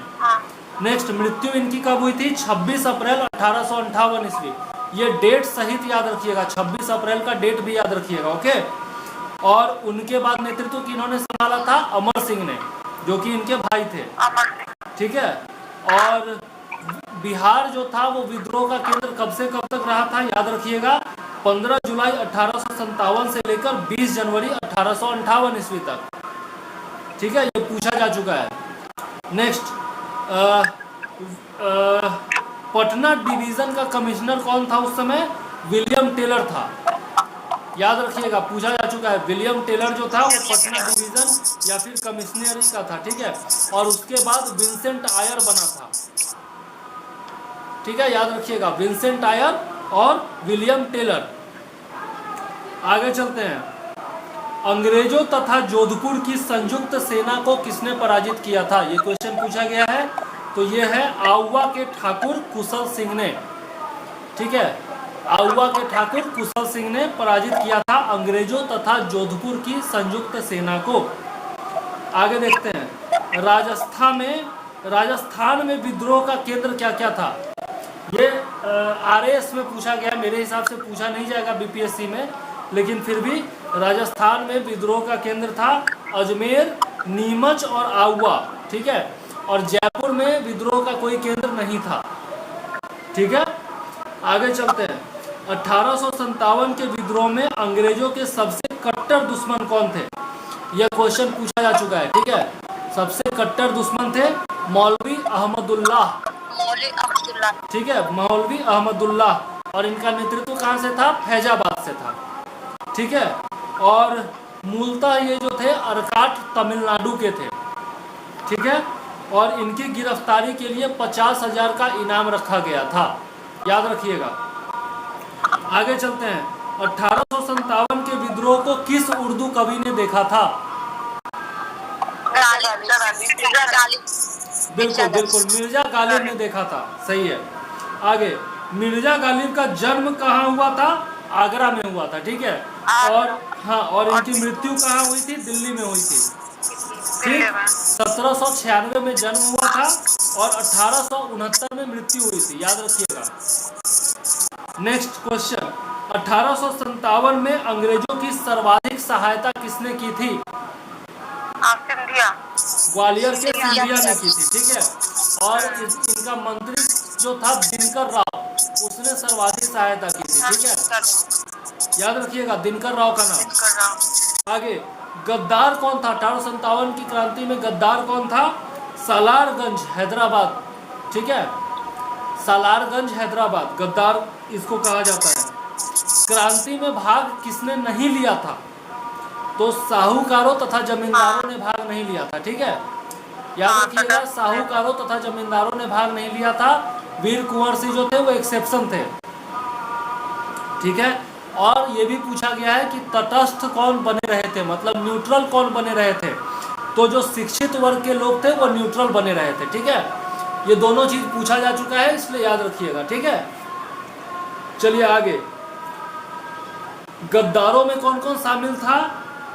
नेक्स्ट, मृत्यु इनकी कब हुई थी? 26 अप्रैल 1858 ईस्वी। ये डेट सहित याद रखिएगा, 26 अप्रैल का डेट भी याद रखिएगा। ओके। और उनके बाद नेतृत्व किन्होंने संभाला था? अमर सिंह ने, जो कि इनके भाई थे। अमर सिंह। ठीक है। और बिहार जो था वो विद्रोह का केंद्र कब से कब तक रहा था? याद रखिएगा, 15 जुलाई 1857 से लेकर 20 जनवरी 1858 ईस्वी तक। ठीक है, ये पूछा जा चुका है। नेक्स्ट, पटना डिवीजन का कमिश्नर कौन था उस समय? विलियम टेलर था। याद रखिएगा, पूछा जा चुका है। विलियम टेलर जो था वो पटना डिवीजन या फिर कमिश्नरी का था। ठीक है, और उसके बाद विंसेंट आयर बना था। ठीक है, याद रखिएगा, विंसेंट आयर और विलियम टेलर। आगे चलते हैं। अंग्रेजों तथा जोधपुर की संयुक्त सेना को किसने पराजित किया था? ये क्वेश्चन पूछा गया है। तो ये है आउवा के ठाकुर कुशल सिंह ने। ठीक है, आउवा के ठाकुर कुशल सिंह ने पराजित किया था अंग्रेजों तथा जोधपुर की संयुक्त सेना को। आगे देखते हैं। राजस्थान में विद्रोह का केंद्र क्या क्या था? ये आरएएस में पूछा गया, मेरे हिसाब से पूछा नहीं जाएगा बीपीएससी में, लेकिन फिर भी राजस्थान में विद्रोह का केंद्र था अजमेर, नीमच और आउवा। ठीक है, और जयपुर में विद्रोह का कोई केंद्र नहीं था। ठीक है, आगे चलते हैं। 1857 के विद्रोह में अंग्रेजों के सबसे कट्टर दुश्मन कौन थे? यह क्वेश्चन पूछा जा चुका है। ठीक है, सबसे कट्टर दुश्मन थे मौलवी अहमदुल्लाह। ठीक है, मौलवी अहमदुल्लाह। और इनका नेतृत्व कहाँ से था? फैजाबाद से था। ठीक है, और मूलतः ये जो थे अरकाट तमिलनाडु के थे। ठीक है, और इनकी गिरफ्तारी के लिए 50,000 का इनाम रखा गया था। याद रखिएगा। आगे चलते हैं। 1857 के विद्रोह को किस उर्दू कवि ने देखा था? बिल्कुल बिल्कुल, मिर्जा गालिब ने देखा था। सही है। आगे, मिर्जा गालिब का जन्म कहाँ हुआ था? आगरा में हुआ था। ठीक है, और हाँ, और इनकी मृत्यु कहाँ हुई थी? दिल्ली में हुई थी। ठीक, 1796 में जन्म हुआ था और 1869 में मृत्यु हुई थी। याद रखिएगा। नेक्स्ट क्वेश्चन, 1857 में अंग्रेजों की सर्वाधिक सहायता किसने की थी? ग्वालियर के सिंधिया ने की थी। ठीक है, और इनका मंत्री जो था दिनकर राव, उसने सर्वाधिक सहायता की थी। ठीक है, याद रखिएगा, दिनकर राव का नाम। आगे, गद्दार कौन था? 1857 की क्रांति में गद्दार कौन था? सालारगंज, हैदराबाद। ठीक है, सालारगंज, हैदराबाद, गद्दार इसको कहा जाता है। क्रांति में भाग किसने नहीं लिया था? तो साहूकारों तथा जमींदारों ने भाग नहीं लिया था। ठीक है, याद रखिएगा, साहूकारों तथा जमींदारों ने भाग नहीं लिया था। वीर कुंवर सिंह जो थे वो एक्सेप्शन थे। ठीक है, और ये भी पूछा गया है कि तटस्थ कौन बने रहे थे, मतलब न्यूट्रल कौन बने रहे थे? तो जो शिक्षित वर्ग के लोग थे वो न्यूट्रल बने रहे थे। ठीक है, ये दोनों चीज पूछा जा चुका है, इसलिए याद रखिएगा। ठीक है, चलिए आगे। गद्दारों में कौन कौन शामिल था?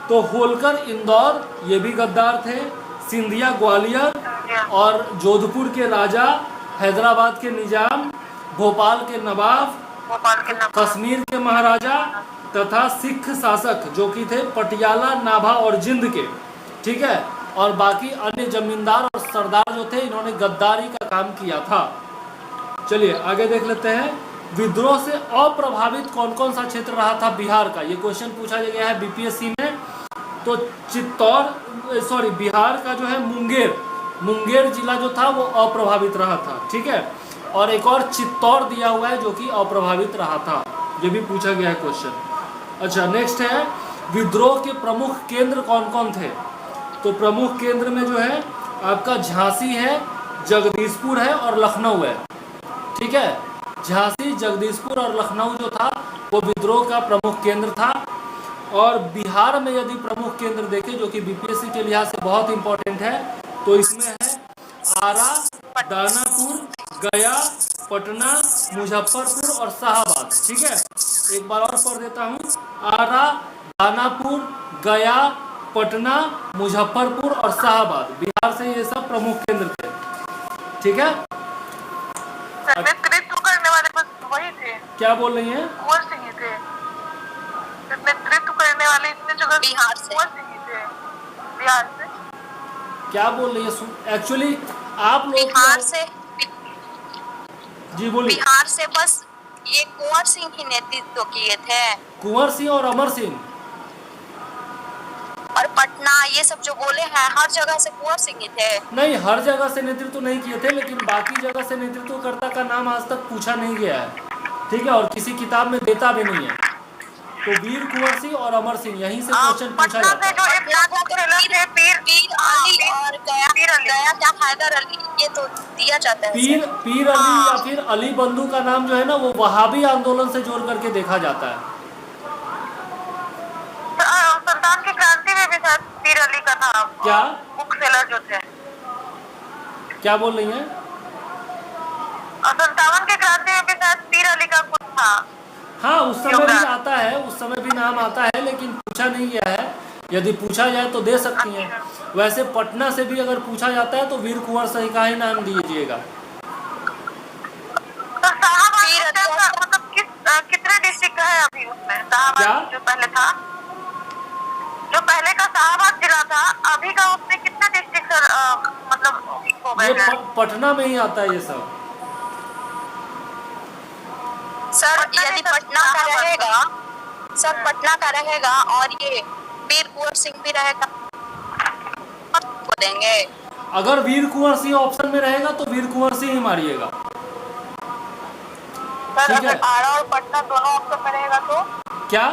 तो होलकर इंदौर, ये भी गद्दार थे। सिंधिया ग्वालियर और जोधपुर के राजा, हैदराबाद के निजाम, भोपाल के नवाब, कश्मीर के महाराजा तथा सिख शासक जो कि थे पटियाला, नाभा और जिंद के। ठीक है, और बाकी अन्य जमींदार और सरदार जो थे, इन्होंने गद्दारी का काम किया था। चलिए आगे देख लेते हैं। विद्रोह से अप्रभावित कौन कौन सा क्षेत्र रहा था बिहार का? ये क्वेश्चन पूछा गया है बीपीएससी में। तो बिहार का जो है मुंगेर जिला जो था वो अप्रभावित रहा था। ठीक है, और एक और चित्तौड़ दिया हुआ है जो कि अप्रभावित रहा था। ये भी पूछा गया है क्वेश्चन। अच्छा, नेक्स्ट है, विद्रोह के प्रमुख केंद्र कौन कौन थे? तो प्रमुख केंद्र में जो है आपका झांसी है, जगदीशपुर है और लखनऊ है। ठीक है, झांसी, जगदीशपुर और लखनऊ जो था वो विद्रोह का प्रमुख केंद्र था। और बिहार में यदि प्रमुख केंद्र देखें, जो कि बीपीएससी के लिहाज से बहुत इंपॉर्टेंट है, तो इसमें है आरा, दानापुर, गया, पटना, मुजफ्फरपुर और शाहाबाद। ठीक है, एक बार और पढ़ देता हूँ। आरा, दानापुर, गया, पटना, मुजफ्फरपुर और शाहाबाद, बिहार से ये सब प्रमुख केंद्र थे। ठीक है, सर नेतृत्व करने वाले बस वही थे, क्या बोल रही हैं? कुंवर सिंह ही थे। नेतृत्व करने वाले इतने जगह बिहार से। कुंवर सिंह ही थे, बिहार से। क्या बोल रही है? एक्चुअली आप लोग बिहार से, जी बोलिए। बिहार से बस ये कुंवर सिंह ही नेतृत्व किए थे। कुंवर सिंह और अमर सिंह, और पटना ये सब जो बोले हैं, हर जगह से कुंवर सिंह ही थे। नहीं, हर जगह से नेतृत्व नहीं किए थे, लेकिन बाकी जगह से नेतृत्वकर्ता का नाम आज तक पूछा नहीं गया है। ठीक है, और किसी किताब में देता भी नहीं है। तो वीर कुंवर सिंह और अमर सिंह, यहीं से क्वेश्चन पूछा पटना जाता से जो है। एक लाख थे पीर अली और गया क्या हैदर अली, ये तो दिया जाता है। पीर अली या फिर अली बंधु का नाम जो है ना, वो वहाबी आंदोलन से जोड़ करके देखा जाता है। संतान की क्रांति में भी शायद पीर अली का था। क्या बुक सेलर जो थे, क्या बोल रही हैं? 57 की क्रांति में भी शायद पीर अली का कुछ था। हाँ, उस समय भी आता है, उस समय भी नाम आता है, लेकिन पूछा नहीं गया है। यदि पूछा जाए तो दे सकती हैं। वैसे पटना से भी अगर पूछा जाता है तो वीर कुंवर सिंह का ही नाम दीजिएगा। तो शाहबाद मतलब कितने डिस्ट्रिक्ट है अभी उसमें? शाहबाद जो पहले था, जो पहले का शाहबाद जिला था, अभी का उसमें कितने डिस्ट्रिक्ट मतलब हो गए ये हैं? पटना में ही आता है ये सब। सर यदि पटना का रहेगा, सर पटना का रहेगा और ये वीर कुंवर सिंह भी रहेगा को देंगे। अगर वीर कुंवर सिंह ऑप्शन में रहेगा तो वीर कुंवर सिंह ही मारिएगा। सर ठीक है। अगर आरा और पटना दोनों ऑप्शन में रहेगा तो? क्या?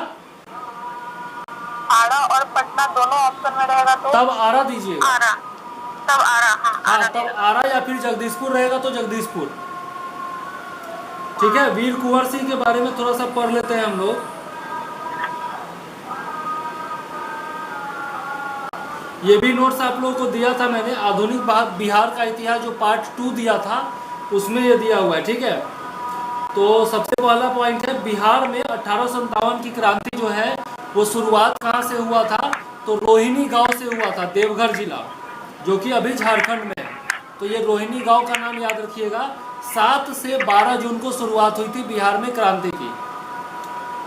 आरा और पटना दोनों ऑप्शन में रहेगा तो? तब आरा दीजिएगा। आरा, तब आरा। हाँ, तब आरा या फिर जगदीशपुर रहेगा तो जगदीशपुर। ठीक है, वीर कुंवर सिंह के बारे में थोड़ा सा पढ़ लेते हैं हम लोग। ये भी नोट्स आप लोगों को दिया था मैंने, आधुनिक बिहार का इतिहास जो पार्ट 2 दिया था, उसमें ये दिया हुआ है। ठीक है, तो सबसे पहला पॉइंट है, बिहार में 1857 की क्रांति जो है वो शुरुआत कहाँ से हुआ था? तो रोहिणी गांव से हुआ था, देवघर जिला, जो कि अभी झारखंड में है। तो ये रोहिणी गांव का नाम याद रखिएगा। 7 से 12 जून को शुरुआत हुई थी बिहार में क्रांति की।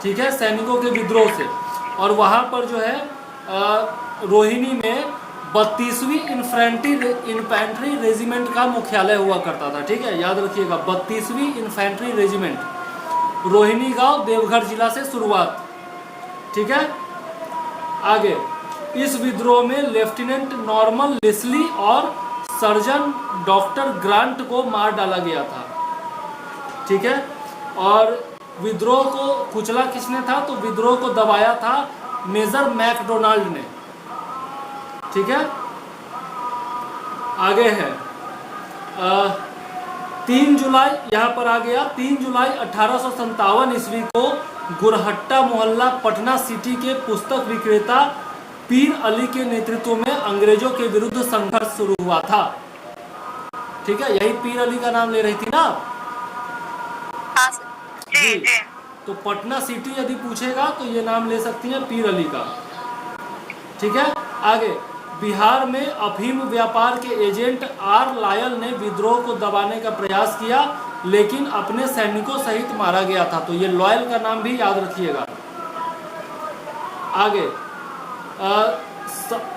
ठीक है, सैनिकों के विद्रोह से। और वहाँ पर जो है रोहिणी में 32वीं इन्फेंट्री रेजिमेंट का मुख्यालय हुआ करता था। ठीक है, याद रखिएगा, 32वीं इन्फेंट्री रेजिमेंट, रोहिणी गांव, देवघर जिला से शुरुआत। ठीक है, आगे इस विद्रोह में लेफ्टिनेंट नॉर्मन लेस्ली और सर्जन डॉक्टर ग्रांट को मार डाला गया था। ठीक है, और विद्रोह को कुचला किसने था? तो विद्रोह को दबाया था मेजर मैकडोनाल्ड ने। ठीक है, आगे है 3 जुलाई, यहाँ पर आ गया 3 जुलाई 1857 ईस्वी को गुरहट्टा मोहल्ला पटना सिटी के पुस्तक विक्रेता पीर अली के नेतृत्व में अंग्रेजों के विरुद्ध संघर्ष शुरू हुआ था। ठीक है, यही पीर अली का नाम ले रही थी ना? जी। तो पटना सिटी यदि पूछेगा तो ये नाम ले सकती हैं, पीर अली का। ठीक है, आगे बिहार में अफीम व्यापार के एजेंट आर लायल ने विद्रोह को दबाने का प्रयास किया, लेकिन अपने सैनिकों सहित मारा गया था। तो ये लॉयल का नाम भी याद रखिएगा। आगे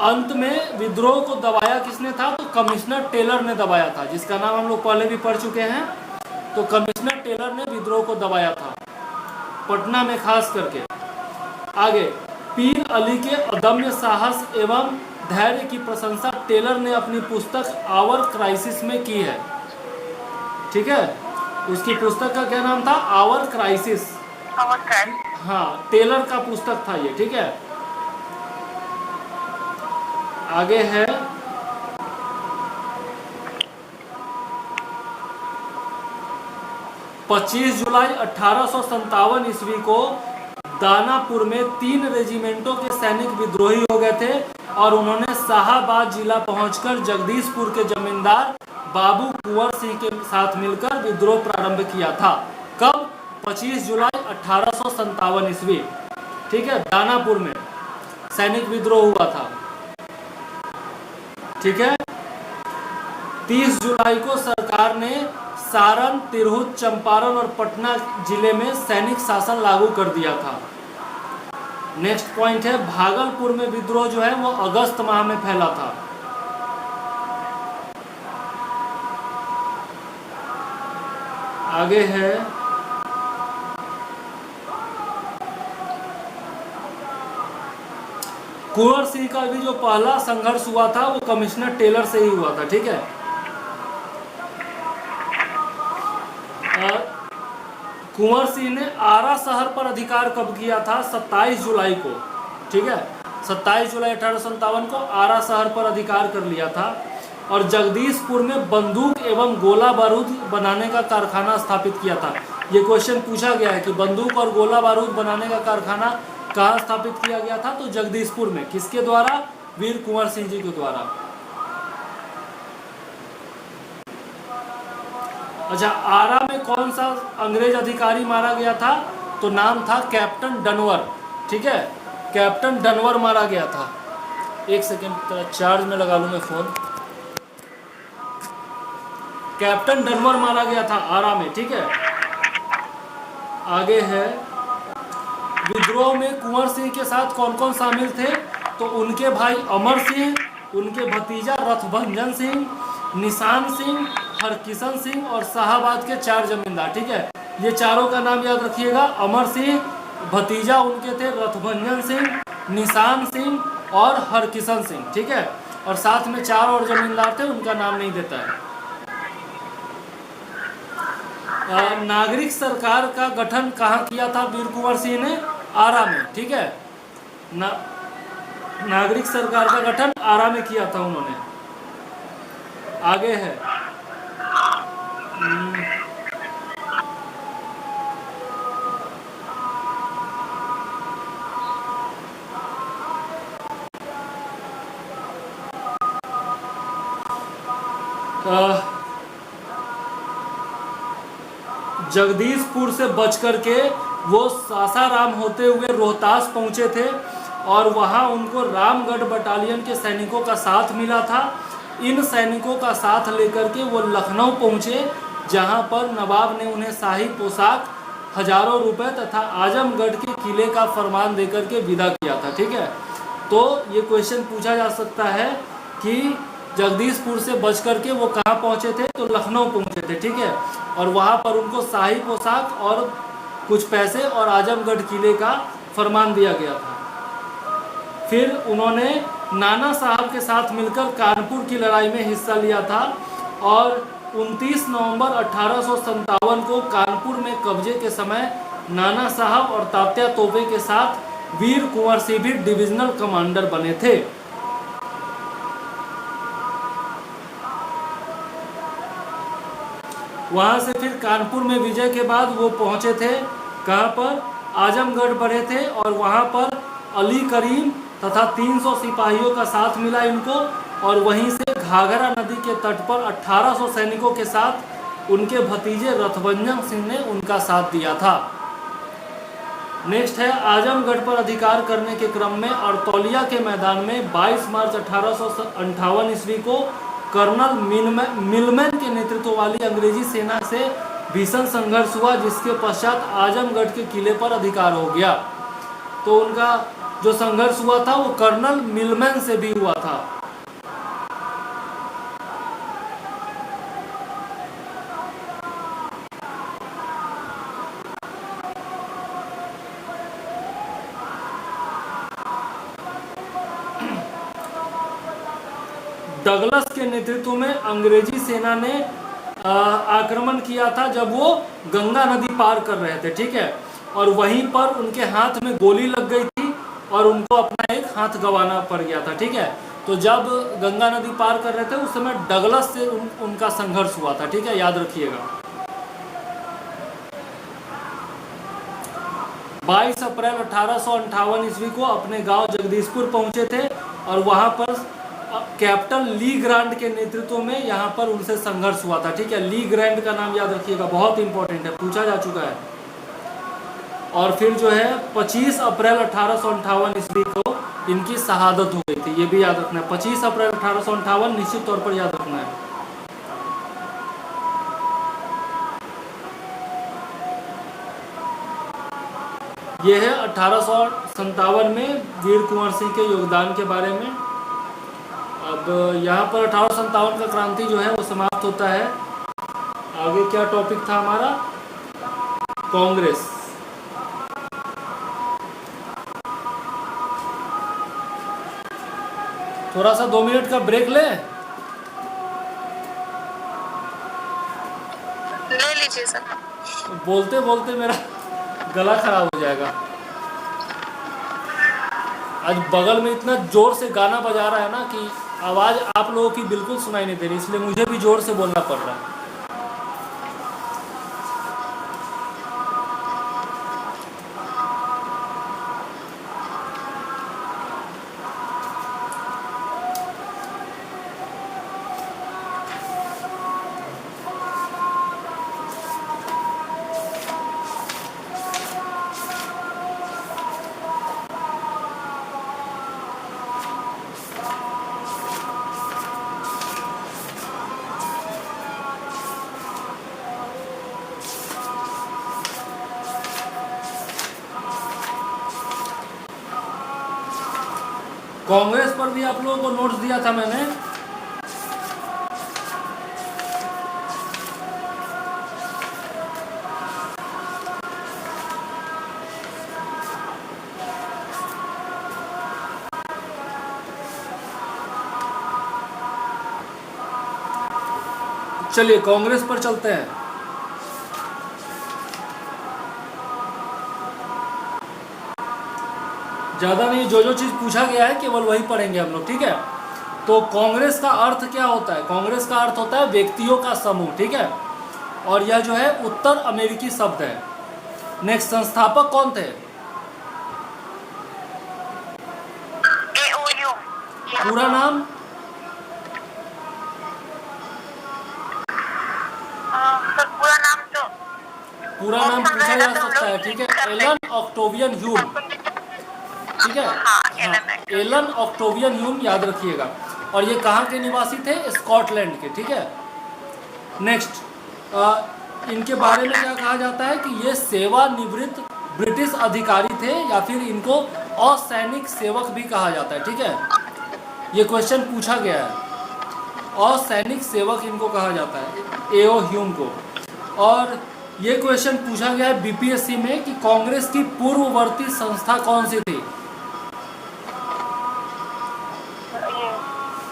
अंत में विद्रोह को दबाया किसने था? तो कमिश्नर टेलर ने दबाया था, जिसका नाम हम लोग पहले भी पढ़ चुके हैं। तो कमिश्नर टेलर ने विद्रोह को दबाया था, पटना में खास करके। आगे पीर अली के अदम्य साहस एवं धैर्य की प्रशंसा टेलर ने अपनी पुस्तक आवर क्राइसिस में की है। ठीक है, उसकी पुस्तक का क्या नाम था? Our crisis. हाँ, टेलर का पुस्तक था ये। ठीक है, आगे है 25 जुलाई 1857 ईस्वी को दानापुर में 3 रेजिमेंटों के सैनिक विद्रोही हो गए थे और उन्होंने शाहाबाद जिला पहुंचकर जगदीशपुर के जमींदार बाबू कुंवर सिंह के साथ मिलकर विद्रोह प्रारंभ किया था। कब? 25 जुलाई 1857 ईस्वी, ठीक है, दानापुर में सैनिक विद्रोह हुआ था, ठीक है। 30 जुलाई को सरकार ने सारण, तिरहुत, चंपारण और पटना जिले में सैनिक शासन लागू कर दिया था। नेक्स्ट पॉइंट है, भागलपुर में विद्रोह जो है वो अगस्त माह में फैला था। आगे है कुंवर सिंह का भी जो पहला संघर्ष हुआ था वो कमिश्नर टेलर से ही हुआ था, ठीक है। कुंवर सिंह ने आरा शहर पर अधिकार कब किया था? 27 जुलाई को, ठीक है, 27 जुलाई 1857 को आरा शहर पर अधिकार कर लिया था और जगदीशपुर में बंदूक एवं गोला बारूद बनाने का कारखाना स्थापित किया था। ये क्वेश्चन पूछा गया है कि बंदूक और गोला बारूद बनाने का कारखाना कहाँ स्थापित किया गया था? तो जगदीशपुर में। किसके द्वारा? वीर कुंवर सिंह जी के द्वारा। अच्छा, आरा में कौन सा अंग्रेज अधिकारी मारा गया था? तो नाम था कैप्टन डनवर, ठीक है, कैप्टन डनवर मारा गया था। एक सेकेंड चार्ज में लगा लूं मैं फोन। कैप्टन डनवर मारा गया था आरा में, ठीक है। आगे है, विद्रोह में कुंवर सिंह के साथ कौन कौन शामिल थे? तो उनके भाई अमर सिंह, उनके भतीजा रथभंजन सिंह, निशान सिंह, हरकिशन सिंह और शाहाबाद के 4 जमींदार, ठीक है। ये चारों का नाम याद रखिएगा। अमर सिंह, भतीजा उनके थे रथभंजन सिंह, निशान सिंह और हरकिशन सिंह, ठीक है। और साथ में 4 और जमींदार थे, उनका नाम नहीं देता है। नागरिक सरकार का गठन कहाँ किया था वीर कुंवर सिंह ने? आरा में, ठीक है। नागरिक सरकार का गठन आरा में किया था उन्होंने। आगे है, जगदीशपुर से बचकर के वो सासाराम होते हुए रोहतास पहुंचे थे और वहां उनको रामगढ़ बटालियन के सैनिकों का साथ मिला था। इन सैनिकों का साथ लेकर के वो लखनऊ पहुंचे, जहां पर नवाब ने उन्हें शाही पोशाक, हजारों रुपए तथा आजमगढ़ के किले का फरमान देकर के विदा किया था, ठीक है। तो ये क्वेश्चन पूछा जा सकता है कि जगदीशपुर से बच करके वो कहाँ पहुँचे थे? तो लखनऊ पहुँचे थे, ठीक है। और वहाँ पर उनको शाही पोशाक और कुछ पैसे और आजमगढ़ किले का फरमान दिया गया था। फिर उन्होंने नाना साहब के साथ मिलकर कानपुर की लड़ाई में हिस्सा लिया था और 29 नवंबर 1857 को कानपुर में कब्जे के समय नाना साहब और तात्या तोपे के साथ वीर कुंवर सिंह भी डिविजनल कमांडर बने थे। वहां से फिर कानपुर में विजय के बाद वो पहुंचे थे कहां पर? आजमगढ़ बढ़े थे और वहां पर अली करीम तथा 300 सिपाहियों का साथ मिला इनको और वहीं से घाघरा नदी के तट पर 1800 सैनिकों के साथ उनके भतीजे रथभंजन सिंह ने उनका साथ दिया था। नेक्स्ट है, आजमगढ़ पर अधिकार करने के क्रम में अरतौलिया के मैदान में 22 मार्च 1858 ईस्वी को कर्नल मिलमैन के नेतृत्व वाली अंग्रेजी सेना से भीषण संघर्ष हुआ, जिसके पश्चात आजमगढ़ के किले पर अधिकार हो गया। तो उनका जो संघर्ष हुआ था वो कर्नल मिलमैन से भी हुआ था। डगलस के नेतृत्व में अंग्रेजी सेना ने आक्रमण किया था जब वो गंगा नदी पार कर रहे थे, ठीक है। और वहीं पर उनके हाथ में गोली लग गई थी और उनको अपना एक हाथ गंवाना पड़ गया था, ठीक है। तो जब गंगा नदी पार कर रहे थे उस समय डगलस से उनका संघर्ष हुआ था, ठीक है, याद रखिएगा। 22 अप्रैल 1858 ईस्वी को अपने गांव जगदीशपुर पहुंचे थे और वहां पर कैप्टन ली ग्रांट के नेतृत्व में यहां पर उनसे संघर्ष हुआ था। ठीक है, ली ग्रांट का नाम याद रखिएगा, बहुत इंपॉर्टेंट है, पूछा जा चुका है। और फिर जो है 25 अप्रैल 1858 ईस्वी को इनकी शहादत हो गई थी, ये भी याद रखना है। 25 अप्रैल 1858 निश्चित तौर पर याद रखना है। ये है 1857 में वीर कुंवर सिंह के योगदान के बारे में। अब यहाँ पर 1857 का क्रांति जो है वो समाप्त होता है। आगे क्या टॉपिक था हमारा? कांग्रेस। थोड़ा सा 2 मिनट का ब्रेक ले लीजिए सर। बोलते बोलते मेरा गला खराब हो जाएगा। आज बगल में इतना जोर से गाना बजा रहा है ना कि आवाज़ आप लोगों की बिल्कुल सुनाई नहीं दे रही, इसलिए मुझे भी जोर से बोलना पड़ रहा है। कांग्रेस पर भी आप लोगों को नोट्स दिया था मैंने। चलिए कांग्रेस पर चलते हैं। ज़्यादा नहीं, जो जो चीज़ पूछा गया है केवल वही पढ़ेंगे हम लोग, ठीक है। तो कांग्रेस का अर्थ क्या होता है? कांग्रेस का अर्थ होता है व्यक्तियों का समूह, ठीक है। और यह जो है उत्तर अमेरिकी शब्द है। नेक्स्ट, संस्थापक कौन थे? AOU। पूरा नाम? सर पूरा नाम तो पूरा नाम पूछा जा सकता है, ठीक है। एलन ऑक्टेवियन ह्यूम, ठीक है। हाँ, एलन ऑक्टेवियन ह्यूम याद रखिएगा। और ये कहाँ के निवासी थे? स्कॉटलैंड के, ठीक है। नेक्स्ट, इनके बारे में क्या कहा जाता है कि ये सेवानिवृत्त ब्रिटिश अधिकारी थे, या फिर इनको असैनिक सेवक भी कहा जाता है, ठीक है। ये क्वेश्चन पूछा गया है, असैनिक सेवक इनको कहा जाता है, एओ ह्यूम को। और ये क्वेश्चन पूछा गया है बीपीएससी में कि कांग्रेस की पूर्ववर्ती संस्था कौन सी थी?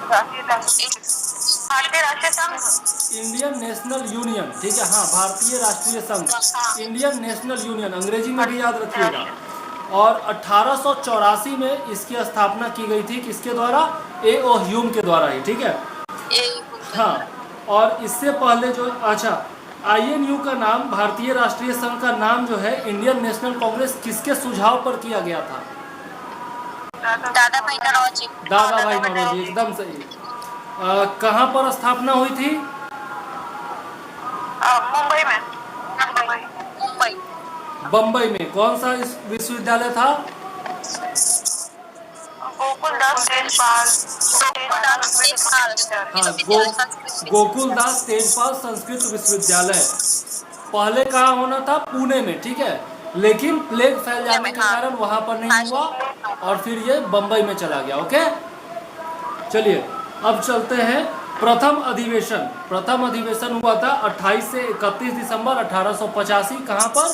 भारतीय राष्ट्रीय संघ, इंडियन नेशनल यूनियन, ठीक है। हाँ, भारतीय राष्ट्रीय संघ, इंडियन नेशनल यूनियन, अंग्रेजी में भी याद रखिएगा। और 1884 में इसकी स्थापना की गई थी, किसके द्वारा? एओ ह्यूम के द्वारा ही, ठीक है। हाँ, और इससे पहले जो, अच्छा, आईएनयू का नाम, भारतीय राष्ट्रीय संघ का नाम जो है इंडियन नेशनल कांग्रेस, किसके सुझाव पर किया गया था? दादा भाई नौरोजी। दादा भाई नौरोजी, एकदम सही। कहाँ पर स्थापना हुई थी? मुंबई में। मुंबई। बम्बई में। कौन सा विश्वविद्यालय था? गोकुलदास तेजपाल हाँ, गोकुलदास तेजपाल संस्कृत विश्वविद्यालय। पहले कहाँ होना था? पुणे में, ठीक है। लेकिन प्लेग फैल जाने के कारण वहां पर नहीं हुआ और फिर ये बम्बई में चला गया, ओके। चलिए अब चलते हैं प्रथम अधिवेशन। प्रथम अधिवेशन हुआ था 28 से 31 दिसंबर 1885, कहाँ पर?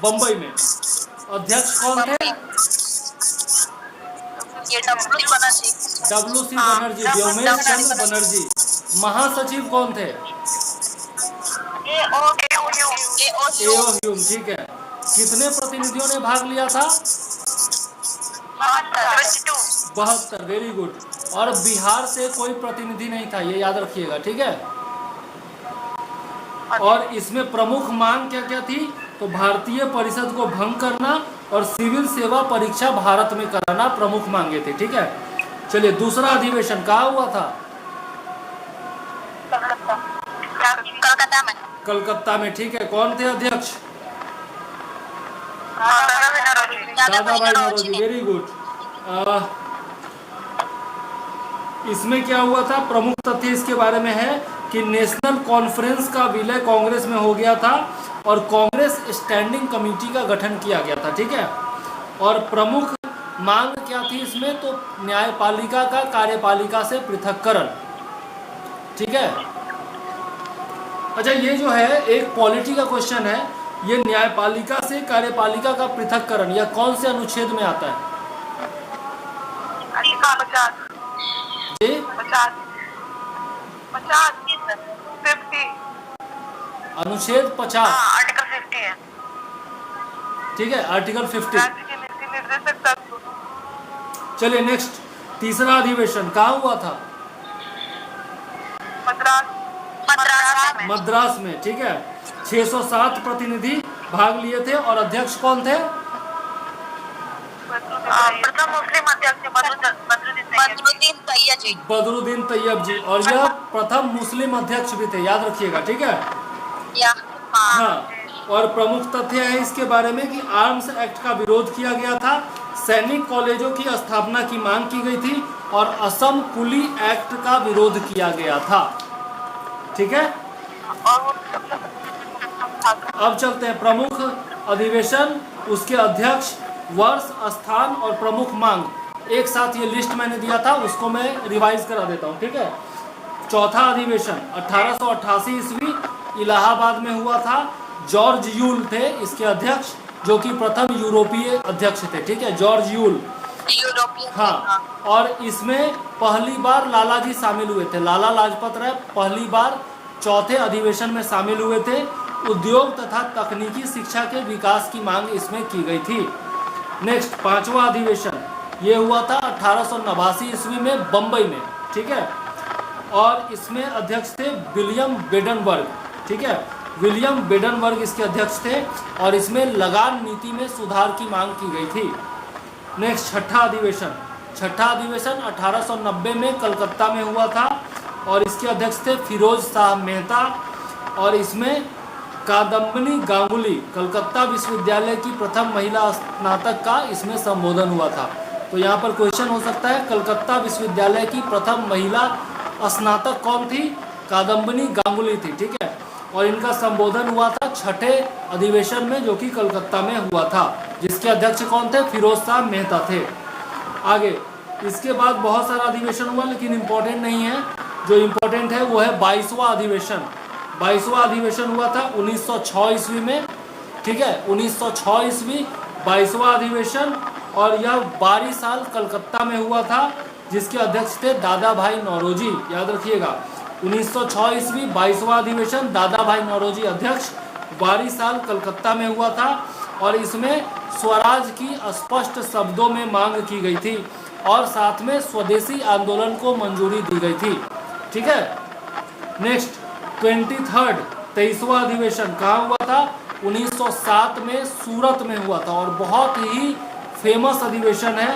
बम्बई में। अध्यक्ष कौन थे? WC बनर्जी, व्योमेश चंद्र बनर्जी। महासचिव कौन थे? एओ ह्यूम, ठीक है। कितने प्रतिनिधियों ने भाग लिया था? 72, वेरी गुड। और बिहार से कोई प्रतिनिधि नहीं था, ये याद रखिएगा, ठीक है। और इसमें प्रमुख मांग क्या क्या थी? तो भारतीय परिषद को भंग करना और सिविल सेवा परीक्षा भारत में कराना प्रमुख मांगे थे। ठीक है, चलिए दूसरा अधिवेशन कहाँ हुआ था? कलकत्ता में। कलकत्ता में। ठीक है, कौन थे अध्यक्ष? दादा भाई नौरोजी। Very good. इसमें क्या हुआ था? प्रमुख तथ्य इसके बारे में है कि नेशनल कॉन्फ्रेंस का विलय कांग्रेस में हो गया था और कांग्रेस स्टैंडिंग कमेटी का गठन किया गया था। ठीक है, और प्रमुख मांग क्या थी इसमें? तो न्यायपालिका का कार्यपालिका से पृथक्करण। ठीक है, अच्छा ये जो है एक पॉलिटी का क्वेश्चन है, ये न्यायपालिका से कार्यपालिका का पृथक्करण यह कौन से अनुच्छेद में आता है? जी? अनुच्छेद 50। आर्टिकल 50 है। ठीक है, आर्टिकल 50। चलिए नेक्स्ट, तीसरा अधिवेशन कहाँ हुआ था? मद्रास में। ठीक है, 607 प्रतिनिधि भाग लिए थे और अध्यक्ष कौन थे? प्रथम मुस्लिम अध्यक्ष बदरुद्दीन तैयब जी, और यह प्रथम मुस्लिम अध्यक्ष भी थे, याद रखिएगा। ठीक है, हाँ। और प्रमुख तथ्य है इसके बारे में कि आर्म्स एक्ट का विरोध किया गया था, सैनिक कॉलेजों की स्थापना की मांग की गई थी और असम कुली एक्ट का विरोध किया गया था। ठीक है, अब चलते हैं प्रमुख अधिवेशन, उसके अध्यक्ष, वर्ष, स्थान और प्रमुख मांग। एक साथ ये लिस्ट मैंने दिया था, उसको मैं रिवाइज करा देता हूँ। ठीक है, चौथा अधिवेशन 1888 ईस्वी इलाहाबाद में हुआ था। जॉर्ज यूल थे इसके अध्यक्ष, जो कि प्रथम यूरोपीय अध्यक्ष थे। ठीक है, जॉर्ज यूल। हाँ, और इसमें पहली बार लाला जी शामिल हुए थे। लाला लाजपत राय पहली बार चौथे अधिवेशन में शामिल हुए थे। उद्योग तथा तकनीकी शिक्षा के विकास की मांग इसमें की गई थी। नेक्स्ट, पांचवा अधिवेशन ये हुआ था 1889 ईस्वी में बम्बई में। ठीक है, और इसमें अध्यक्ष थे विलियम बेडनबर्ग। ठीक है, विलियम बेडनबर्ग इसके अध्यक्ष थे और इसमें लगान नीति में सुधार की मांग की गई थी। नेक्स्ट, छठा अधिवेशन 1890 में कलकत्ता में हुआ था और इसके अध्यक्ष थे फिरोज शाह मेहता और इसमें कादम्बिनी गांगुली, कलकत्ता विश्वविद्यालय की प्रथम महिला स्नातक का इसमें संबोधन हुआ था। तो यहाँ पर क्वेश्चन हो सकता है, कलकत्ता विश्वविद्यालय की प्रथम महिला स्नातक कौन थी? कादम्बिनी गांगुली थी। ठीक है, और इनका संबोधन हुआ था छठे अधिवेशन में, जो कि कलकत्ता में हुआ था, जिसके अध्यक्ष कौन थे? फिरोज शाह मेहता थे। आगे इसके बाद बहुत सारा अधिवेशन हुआ, लेकिन इम्पोर्टेंट नहीं है। जो इम्पोर्टेंट है वो है 22वां अधिवेशन। 22वां अधिवेशन हुआ था 1906 ईस्वी में। ठीक है, 1906 ईस्वी 22वां अधिवेशन, और यह 12 साल कलकत्ता में हुआ था, जिसके अध्यक्ष थे दादा भाई नौरोजी। याद रखिएगा, 1906 ईस्वी 22वां अधिवेशन, दादा भाई नौरोजी अध्यक्ष, 12 साल कलकत्ता में हुआ था और इसमें स्वराज की स्पष्ट शब्दों में मांग की गई थी और साथ में स्वदेशी आंदोलन को मंजूरी दी गई थी। ठीक है, नेक्स्ट, 23वां अधिवेशन कहाँ हुआ था? 1907 में सूरत में हुआ था और बहुत ही फेमस अधिवेशन है,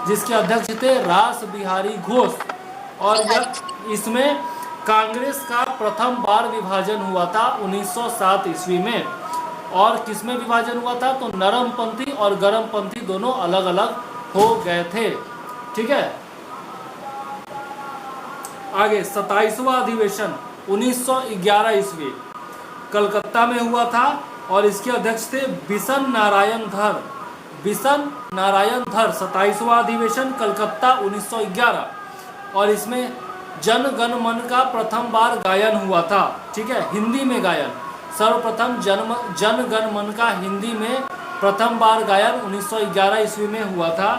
जिसके अध्यक्ष थे रास बिहारी घोष, और इसमें कांग्रेस का प्रथम बार विभाजन हुआ था 1907 ईस्वी में। और किसमें विभाजन हुआ था? तो नरमपंथी और गरमपंथी दोनों अलग अलग हो गए थे। ठीक है, आगे 27वां अधिवेशन 1911 ईस्वी कलकत्ता में हुआ था और इसके अध्यक्ष थे बिशन नारायण धर। 27वां अधिवेशन कलकत्ता 1911, और इसमें जन गण मन का प्रथम बार गायन हुआ था। ठीक है, हिंदी में गायन, सर्वप्रथम जन गण मन का हिंदी में प्रथम बार गायन 1911 ईस्वी में हुआ था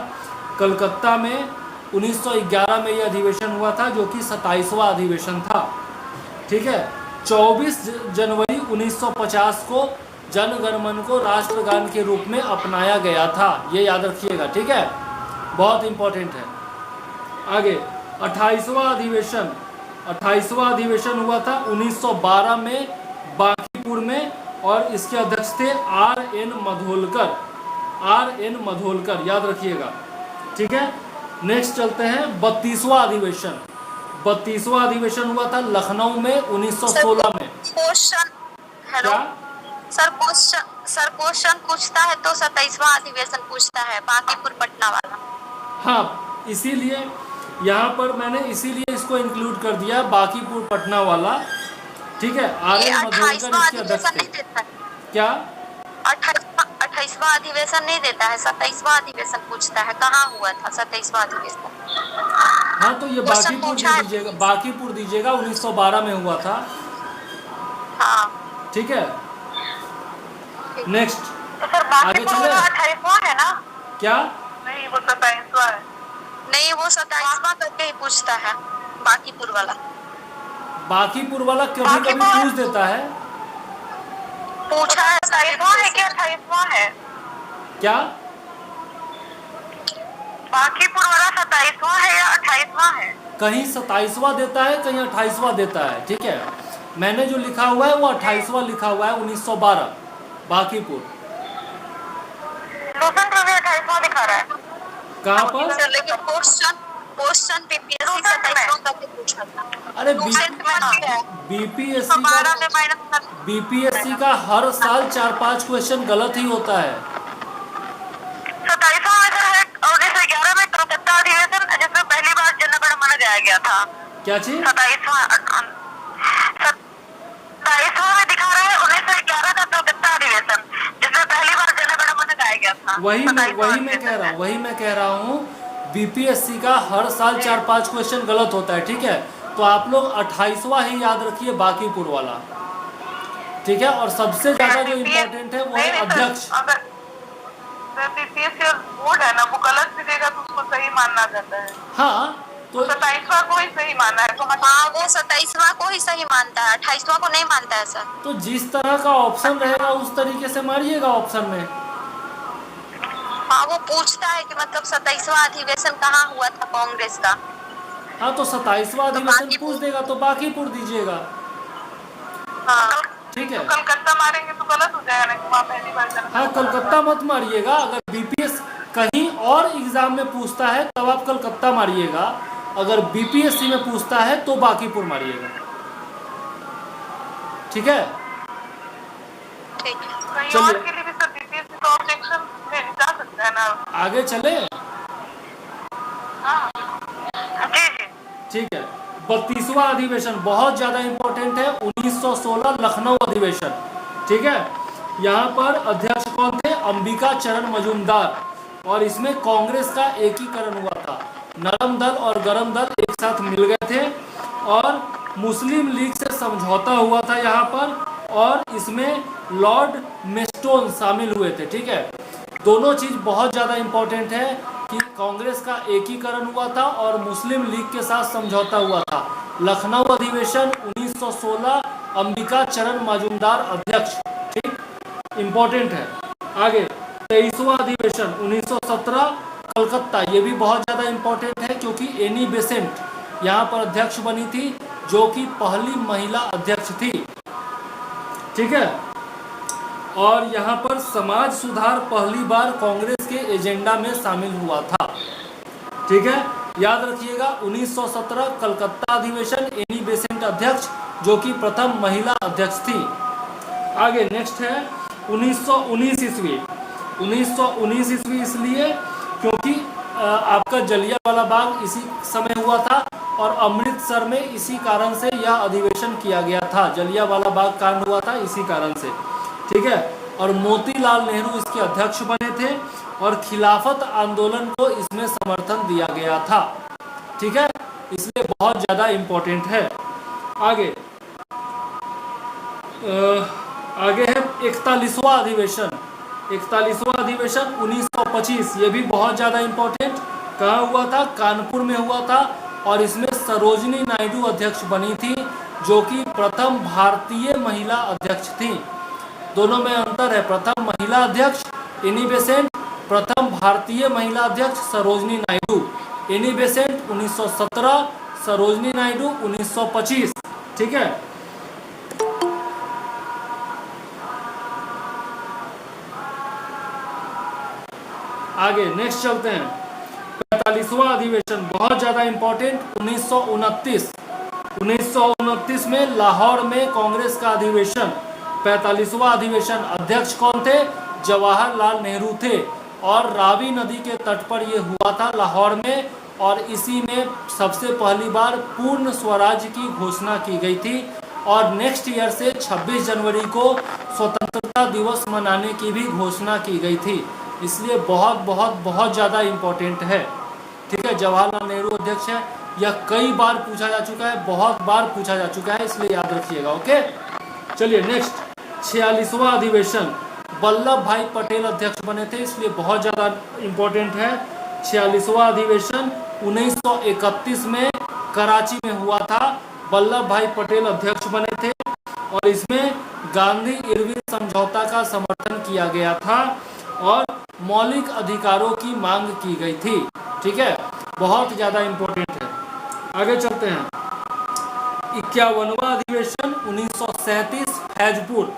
कलकत्ता में। 1911 में यह अधिवेशन हुआ था, जो कि 27वां अधिवेशन था। ठीक है, 24 जनवरी 1950 को जन गण मन को राष्ट्रगान के रूप में अपनाया गया था, ये याद रखिएगा। ठीक है, बहुत इंपॉर्टेंट है। आगे 28वां अधिवेशन हुआ था 1912 में बांकीपुर में और इसके अध्यक्ष थे R.N. मधोलकर, R.N. मधोलकर, याद रखिएगा। ठीक है, नेक्स्ट चलते हैं 32वां अधिवेशन। 32वां अधिवेशन हुआ था लखनऊ में 1916 में। क्वेश्चन, हेलो क्या सर, क्वेश्चन पूछता है तो 27वां अधिवेशन पूछता है, बांकीपुर पटना वाला। हाँ, इसीलिए यहाँ पर मैंने इसीलिए इसको इंक्लूड कर दिया, बांकीपुर पटना वाला। ठीक है, R.N. मधोलकर इसके अध्यक्ष थे। क्या 28वां अधिवेशन नहीं देता है, 27वां अधिवेशन पूछता है, कहाँ हुआ था 27वां अधिवेशन। हाँ, तो ये बांकीपुर दीजिएगा, बांकीपुर दीजिएगा, 1912 में हुआ था। हाँ, ठीक है, नेक्स्ट तो सर आगे बांकीपुर चले। वाला 28वां है ना? क्या नहीं, वो 27वां है। नहीं, वो 27वां करके ही पूछता है बांकीपुर वाला। बांकीपुर वाला कभी कभी पूछ देता है। पूछा है 27वां है कि 28वां है? क्या बांकीपुर वाला 27वां है या 28वां है? कहीं 27वां देता है, कहीं 28वां देता है। ठीक है, मैंने जो लिखा हुआ है वो 28वां लिखा हुआ है, 1912 बांकीपुर। लोसन पर भी 28वां दिखा रहा है। कहाँ पर? लेकिन क्वेश्चन बीपीएससी 27वां करके पूछा था। अरे दूसरे बीपीएससी का हर साल 4-5 क्वेश्चन गलत ही होता है। 27वां में सर है 1911 में कलकत्ता अधिवेशन, जिसमें पहली बार जनगण मन गाया गया था। क्या चीज? 27वां में दिखा रहा है 1911 का कलकत्ता अधिवेशन, जिसमें पहली बार जनगण मन गाया गया था। वही मैं कह रहा हूँ, बीपीएससी का हर साल 4-5 क्वेश्चन गलत होता है। ठीक है, तो आप लोग 28वां ही याद रखिए, बांकीपुर वाला। ठीक है, और सबसे ज्यादा जो इम्पोर्टेंट है वो है अध्यक्ष। अगर बीपीएससी बोर्ड है ना, वो गलत भी देगा तो उसको सही मानना जाता है। हाँ, तो 27वां को ही सही माना है तो हाँ, वो 27वां को ही सही मानता है, 28वां को नहीं मानता है सर। तो जिस तरह का ऑप्शन रहेगा उस तरीके से मारिएगा ऑप्शन में। हाँ, वो पूछता है कि मतलब 27वां अधिवेशन कहाँ हुआ था कांग्रेस का। हाँ, तो 27वां अधिवेशन पूछ देगा तो बांकीपुर दीजिएगा। हाँ, ठीक है, तो कलकत्ता मारेंगे तो गलत हो जाएगा ना, वहाँ पहली बार जनगण। हाँ, कलकत्ता मत मारिएगा। अगर बीपीएस कहीं और एग्जाम में पूछता है तब आप कलकत्ता मारिएगा, अगर बीपीएससी में पूछता है तो बांकीपुर मारिएगा। ठीक है, ठीक है। कहीं चलिए। और के लिए भी सर बीपीएससी का ऑब्जेक्शन जा सकता है ना? आगे चले। हाँ जी जी। ठीक है, 32वां अधिवेशन बहुत ज़्यादा इम्पोर्टेंट है, 1916 लखनऊ अधिवेशन। ठीक है, यहाँ पर अध्यक्ष कौन थे? अंबिका चरण मजूमदार, और इसमें कांग्रेस का एकीकरण हुआ था। नरम दल और गरम दल एक साथ मिल गए थे और मुस्लिम लीग से समझौता हुआ था यहाँ पर, और इसमें लॉर्ड मेस्टोन शामिल हुए थे। ठीक है, दोनों चीज़ बहुत ज़्यादा इम्पोर्टेंट है कि कांग्रेस का एकीकरण हुआ था और मुस्लिम लीग के साथ समझौता हुआ था। लखनऊ अधिवेशन 1916, अंबिका चरण मजूमदार अध्यक्ष। ठीक, इम्पोर्टेंट है। आगे 23वां अधिवेशन 1917 कलकत्ता, ये भी बहुत ज़्यादा इम्पोर्टेंट है क्योंकि एनी बेसेंट यहाँ पर अध्यक्ष बनी थी, जो कि पहली महिला अध्यक्ष थी। ठीक है, और यहाँ पर समाज सुधार पहली बार कांग्रेस के एजेंडा में शामिल हुआ था। ठीक है, याद रखिएगा 1917 कलकत्ता अधिवेशन, एनी बेसेंट अध्यक्ष, जो कि प्रथम महिला अध्यक्ष थी। आगे नेक्स्ट है 1919 ईस्वी। 1919 ईस्वी इसलिए क्योंकि आपका जलियांवाला बाग इसी समय हुआ था और अमृतसर में इसी कारण से यह अधिवेशन किया गया था। जलियांवाला बाग कांड हुआ था इसी कारण से। ठीक है, और मोतीलाल नेहरू इसके अध्यक्ष बने थे और खिलाफत आंदोलन को इसमें समर्थन दिया गया था। ठीक है, इसलिए बहुत ज़्यादा इम्पोर्टेंट है। आगे है 41वां अधिवेशन। 41वां अधिवेशन 1925, ये भी बहुत ज़्यादा इम्पोर्टेंट। कहाँ हुआ था? कानपुर में हुआ था और इसमें सरोजिनी नायडू अध्यक्ष बनी थी, जो कि प्रथम भारतीय महिला अध्यक्ष थी। दोनों में अंतर है, प्रथम महिला अध्यक्ष एनी बेसेंट, प्रथम भारतीय महिला अध्यक्ष सरोजिनी नायडू। Annie Besant 1917, Sarojini Naidu 1925। ठीक है, आगे नेक्स्ट चलते हैं। 45वां अधिवेशन बहुत ज्यादा इंपॉर्टेंट, 1929 में लाहौर में कांग्रेस का अधिवेशन, 45वां अधिवेशन। अध्यक्ष कौन थे? जवाहरलाल नेहरू थे और रावी नदी के तट पर यह हुआ था लाहौर में, और इसी में सबसे पहली बार पूर्ण स्वराज की घोषणा की गई थी। और नेक्स्ट ईयर से 26 जनवरी को स्वतंत्रता दिवस मनाने की भी घोषणा की गई थी, इसलिए बहुत बहुत बहुत ज़्यादा इम्पोर्टेंट है। ठीक है, जवाहरलाल नेहरू अध्यक्ष है, यह कई बार पूछा जा चुका है, बहुत बार पूछा जा चुका है, इसलिए याद रखिएगा। ओके, चलिए नेक्स्ट। 46वां अधिवेशन, वल्लभ भाई पटेल अध्यक्ष बने थे, इसलिए बहुत ज़्यादा इम्पोर्टेंट है। 46वां अधिवेशन 1931 में कराची में हुआ था, वल्लभ भाई पटेल अध्यक्ष बने थे और इसमें गांधी इरविन समझौता का समर्थन किया गया था और मौलिक अधिकारों की मांग की गई थी। ठीक है, बहुत ज़्यादा इम्पोर्टेंट है। आगे चलते हैं। 51वां अधिवेशन 1937 फैजपुर।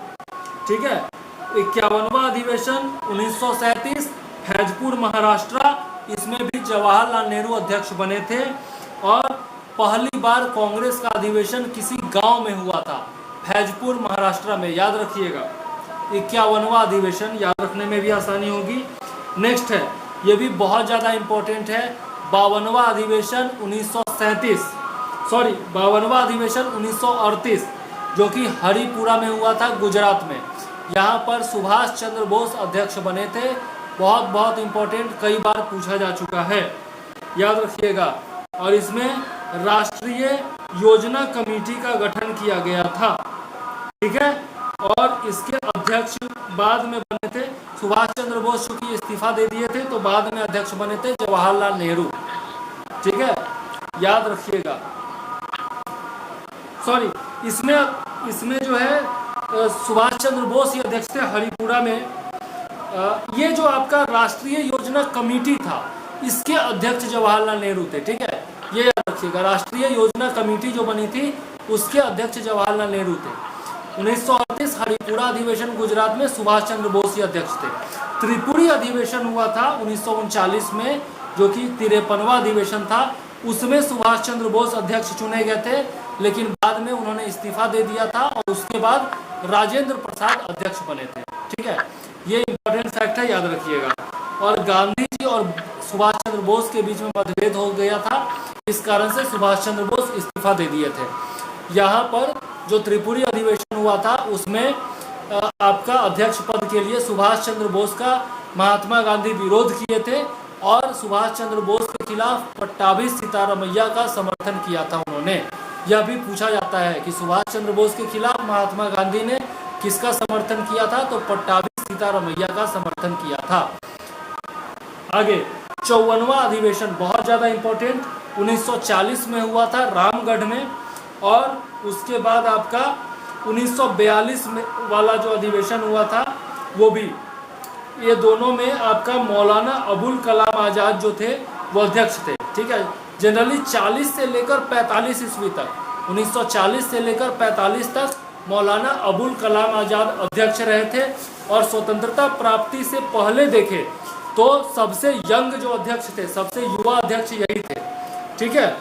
ठीक है, 51वां अधिवेशन 1937 फैजपुर महाराष्ट्र, इसमें भी जवाहरलाल नेहरू अध्यक्ष बने थे और पहली बार कांग्रेस का अधिवेशन किसी गांव में हुआ था, फैजपुर महाराष्ट्र में, याद रखिएगा। 51वां अधिवेशन याद रखने में भी आसानी होगी। नेक्स्ट है, ये भी बहुत ज़्यादा इम्पोर्टेंट है, 52वां अधिवेशन 52वां अधिवेशन 1938, जो कि हरिपुरा में हुआ था, गुजरात में। यहाँ पर सुभाष चंद्र बोस अध्यक्ष बने थे, बहुत बहुत इम्पोर्टेंट, कई बार पूछा जा चुका है, याद रखिएगा। और इसमें राष्ट्रीय योजना कमेटी का गठन किया गया था। ठीक है, और इसके अध्यक्ष बाद में बने थे सुभाष चंद्र बोस, चूंकि इस्तीफा दे दिए थे तो बाद में अध्यक्ष बने थे जवाहरलाल नेहरू। ठीक है, याद रखिएगा। सॉरी, इसमें जो है सुभाष चंद्र बोस ही अध्यक्ष थे हरिपुरा में। ये जो आपका राष्ट्रीय योजना कमेटी था, इसके अध्यक्ष जवाहरलाल नेहरू थे। ठीक है, ये याद रखिएगा, राष्ट्रीय योजना कमेटी जो बनी थी उसके अध्यक्ष जवाहरलाल नेहरू थे। 1938 हरिपुरा अधिवेशन गुजरात में सुभाष चंद्र बोस ही अध्यक्ष थे। त्रिपुरी अधिवेशन हुआ था 1939 में, जो कि 53वां अधिवेशन था, उसमें सुभाष चंद्र बोस अध्यक्ष चुने गए थे, लेकिन बाद में उन्होंने इस्तीफा दे दिया था और उसके बाद राजेंद्र प्रसाद अध्यक्ष बने थे। ठीक है, ये इंपॉर्टेंट फैक्ट है, याद रखिएगा। और गांधी जी और सुभाष चंद्र बोस के बीच में मतभेद हो गया था, इस कारण से सुभाष चंद्र बोस इस्तीफा दे दिए थे। यहाँ पर जो त्रिपुरी अधिवेशन हुआ था उसमें आपका अध्यक्ष पद के लिए सुभाष चंद्र बोस का महात्मा गांधी विरोध किए थे और सुभाष चंद्र बोस के खिलाफ पट्टाभी सीतारामैया का समर्थन किया था उन्होंने। यह भी पूछा जाता है कि सुभाष चंद्र बोस के खिलाफ महात्मा गांधी ने किसका समर्थन किया था, तो पट्टाभी सीतारामैया का समर्थन किया था। आगे 54वां अधिवेशन बहुत ज़्यादा इम्पोर्टेंट, 1940 में हुआ था रामगढ़ में, और उसके बाद आपका 1942 में वाला जो अधिवेशन हुआ था वो भी, ये दोनों में आपका मौलाना अबुल कलाम आज़ाद जो थे वो अध्यक्ष थे। ठीक है, जनरली 40 से लेकर 45 ईस्वी तक, 1940 से लेकर 45 तक मौलाना अबुल कलाम आज़ाद अध्यक्ष रहे थे। और स्वतंत्रता प्राप्ति से पहले देखें तो सबसे यंग जो अध्यक्ष थे, सबसे युवा अध्यक्ष यही थे। ठीक है,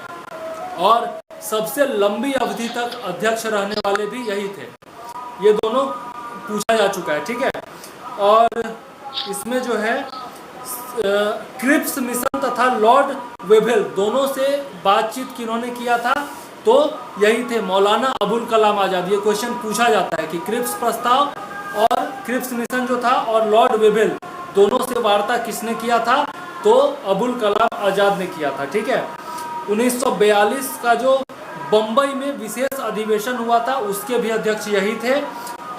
और सबसे लंबी अवधि तक अध्यक्ष रहने वाले भी यही थे। ये दोनों पूछा जा चुका है। ठीक है, और इसमें जो है क्रिप्स मिशन तथा लॉर्ड वेवेल दोनों से बातचीत किन्होंने किया था, तो यही थे मौलाना अबुल कलाम आज़ाद। ये क्वेश्चन पूछा जाता है कि क्रिप्स प्रस्ताव और क्रिप्स मिशन जो था और लॉर्ड वेवेल दोनों से वार्ता किसने किया था, तो अबुल कलाम आज़ाद ने किया था। ठीक है, 1942 का जो बम्बई में विशेष अधिवेशन हुआ था उसके भी अध्यक्ष यही थे,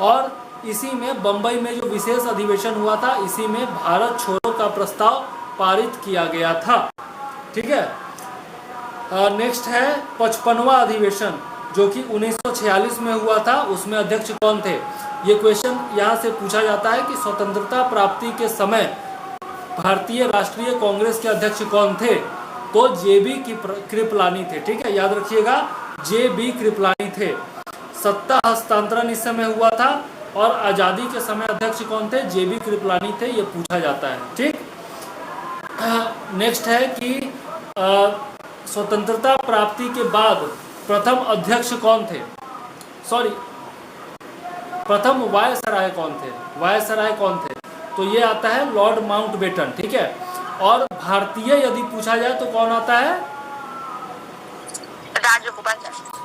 और इसी में बम्बई में जो विशेष अधिवेशन हुआ था इसी में भारत छोड़ो का प्रस्ताव पारित किया गया था। ठीक है, नेक्स्ट है 55वां अधिवेशन जो कि 1946 में हुआ था, उसमें अध्यक्ष कौन थे। ये क्वेश्चन यहाँ से पूछा जाता है कि स्वतंत्रता प्राप्ति के समय भारतीय राष्ट्रीय कांग्रेस के अध्यक्ष कौन थे, तो जे.बी. कृपलानी थे। ठीक है, याद रखिएगा, जे.बी. कृपलानी थे। सत्ता हस्तांतरण इस समय हुआ था और आज़ादी के समय अध्यक्ष कौन थे, जे.बी. कृपलानी थे, ये पूछा जाता है। ठीक, नेक्स्ट है कि स्वतंत्रता प्राप्ति के बाद प्रथम अध्यक्ष कौन थे, सॉरी प्रथम वायसराय कौन थे, वायसराय कौन थे, तो ये आता है लॉर्ड माउंटबेटन, ठीक है। और भारतीय यदि पूछा जाए तो कौन आता है,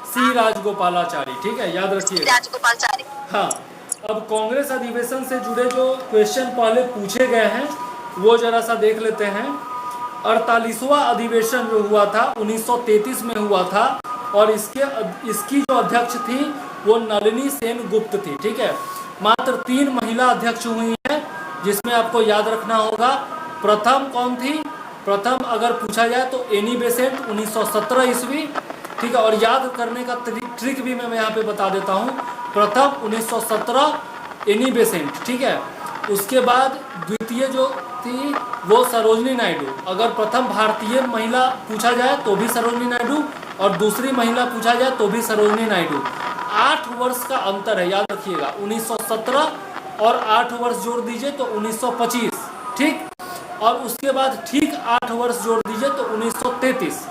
सी राजगोपालाचारी, ठीक है, याद रखिए राजगोपालाचारी। हाँ, अब कांग्रेस अधिवेशन से जुड़े जो क्वेश्चन पहले पूछे गए हैं वो जरा सा देख लेते हैं। 48वां अधिवेशन जो हुआ था 1933 में हुआ था और इसकी जो अध्यक्ष थी वो नलिनी सेन गुप्त थी, ठीक है। मात्र 3 महिला अध्यक्ष हुई हैं, जिसमें आपको याद रखना होगा प्रथम कौन थी, प्रथम अगर पूछा जाए तो एनी बेसेंट 1917 ईस्वी, ठीक है। और याद करने का ट्रिक भी मैं यहाँ पे बता देता हूँ, प्रथम 1917 एनी बेसेंट, ठीक है। उसके बाद द्वितीय जो थी वो सरोजनी नायडू, अगर प्रथम भारतीय महिला पूछा जाए तो भी सरोजनी नायडू और दूसरी महिला पूछा जाए तो भी सरोजनी नायडू। 8 वर्ष का अंतर है, याद रखिएगा, 1917 और 8 वर्ष जोड़ दीजिए तो 1925, ठीक। और उसके बाद ठीक 8 वर्ष जोड़ दीजिए तो 1933,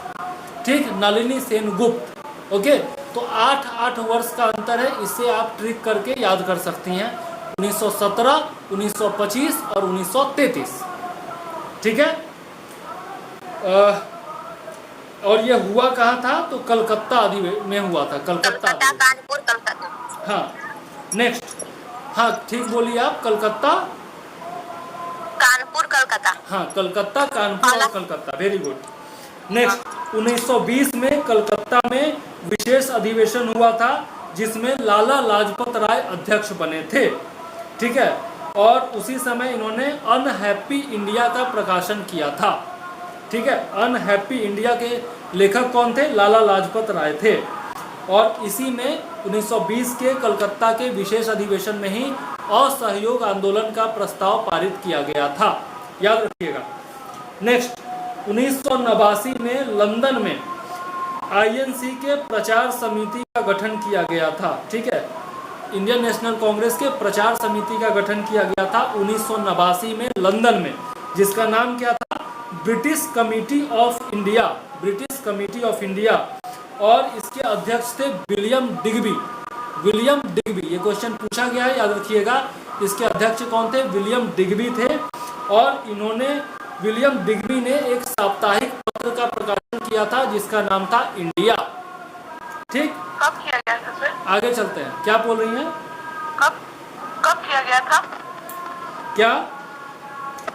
ठीक, नलिनी सेन गुप्त, ओके। तो 8 वर्ष का अंतर है, इससे आप ट्रिक करके याद कर सकती हैं, 1917, 1925 और 1933, ठीक है। और ये हुआ कहाँ था, तो कलकत्ता अधिवेशन में हुआ था, कलकत्ता, कानपुर, कलकत्ता। हाँ, नेक्स्ट, हाँ ठीक बोलिए आप, कलकत्ता, कानपुर, कलकत्ता। हाँ, कलकत्ता, कानपुर और कलकत्ता, वेरी गुड। नेक्स्ट, 1920 में कलकत्ता में विशेष अधिवेशन हुआ था जिसमें लाला लाजपत राय अध्यक्ष बने थे, ठीक है। और उसी समय इन्होंने अनहैप्पी इंडिया का प्रकाशन किया था, ठीक है। अनहैप्पी इंडिया के लेखक कौन थे, लाला लाजपत राय थे। और इसी में 1920 के कलकत्ता के विशेष अधिवेशन में ही असहयोग आंदोलन का प्रस्ताव पारित किया गया था, याद रखिएगा। नेक्स्ट, 1989 में लंदन में आईएनसी के प्रचार समिति का गठन किया गया था, ठीक है। इंडियन नेशनल कांग्रेस के प्रचार समिति का गठन किया गया था 1989 में लंदन में, जिसका नाम क्या था, British committee of India, British committee of India. और इसके अध्यक्ष थे विलियम डिग्बी, विलियम डिग्बी, ये क्वेश्चन पूछा गया है, याद रखिएगा। इसके अध्यक्ष कौन थे, विलियम डिग्बी थे। और इन्होंने, विलियम डिग्बी ने एक साप्ताहिक पत्र का प्रकाशन किया था जिसका नाम था इंडिया, ठीक। कब किया गया था सर? आगे चलते हैं, क्या बोल रही हैं, कब किया गया था? क्या,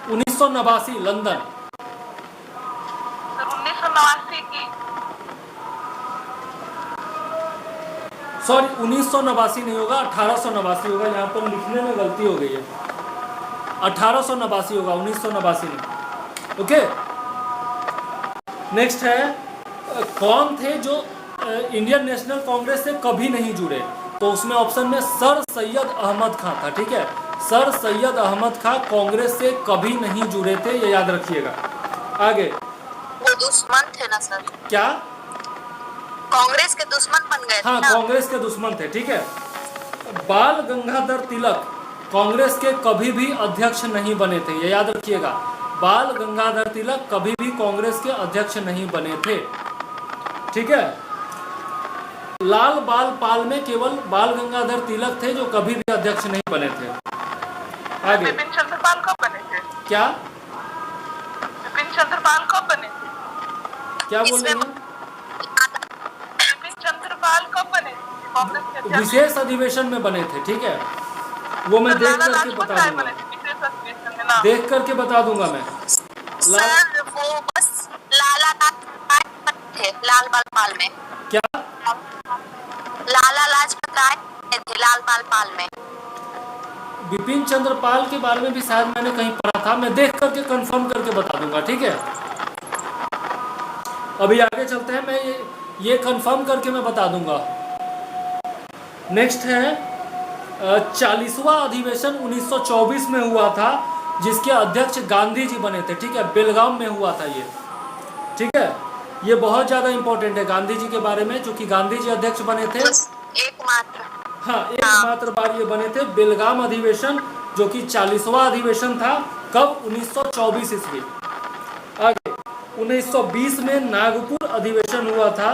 1989 लंदन, सर 1989 की, सॉरी 1989 नहीं होगा, 1889 होगा, यहाँ पर लिखने में गलती हो गई है, 1889 होगा, 1989 नहीं, ओके। नेक्स्ट है, कौन थे जो इंडियन नेशनल कांग्रेस से कभी नहीं जुड़े, तो उसमें ऑप्शन में सर सैयद अहमद खां था, ठीक है। सर सैयद अहमद खां कांग्रेस से कभी नहीं जुड़े थे, ये याद रखिएगा। आगे, वो दुश्मन थे ना सर, क्या, कांग्रेस के दुश्मन बन गए थे। हाँ, कांग्रेस के दुश्मन थे, ठीक है। बाल गंगाधर तिलक कांग्रेस के कभी भी अध्यक्ष नहीं बने थे, ये याद रखिएगा। बाल गंगाधर तिलक कभी भी कांग्रेस के अध्यक्ष नहीं बने थे, ठीक है। लाल बाल पाल में केवल बाल गंगाधर तिलक थे जो कभी भी अध्यक्ष नहीं बने थे। आगे, विपिन चंद्र पाल कब बने थे? क्या, विपिन चंद्र पाल कब बने थे? क्या बोल रहे हैं, विपिन चंद्र पाल कब बने थे कांग्रेस के अध्यक्ष? विशेष अधिवेशन में बने थे, ठीक है। वो मैं देख लाला करके लाजपत बता राय दूंगा, बने थे विशेष अधिवेशन में ना? देख करके बता दूंगा मैं। सर वो बस लाला थे लाल बाल पाल में, क्या, लाला लाजपत राय थे लाल बाल पाल में। विपिन चंद्र पाल के बारे में भी शायद मैंने कहीं पढ़ा था, मैं देख करके कंफर्म करके बता दूंगा, ठीक है। अभी आगे चलते हैं, मैं ये कंफर्म करके मैं बता दूंगा। नेक्स्ट है 40वां अधिवेशन 1924 में हुआ था जिसके अध्यक्ष गांधी जी बने थे, ठीक है। बेलगाम में हुआ था ये, ठीक है। ये बहुत ज़्यादा इंपॉर्टेंट है गांधी जी के बारे में, जो कि गांधी जी अध्यक्ष बने थे एकमात्र, हाँ, एकमात्र बार ये बने थे। बेलगाम अधिवेशन जो कि 40वां अधिवेशन था, कब, 1924 ईस्वी, आगे 1920 में नागपुर अधिवेशन हुआ था,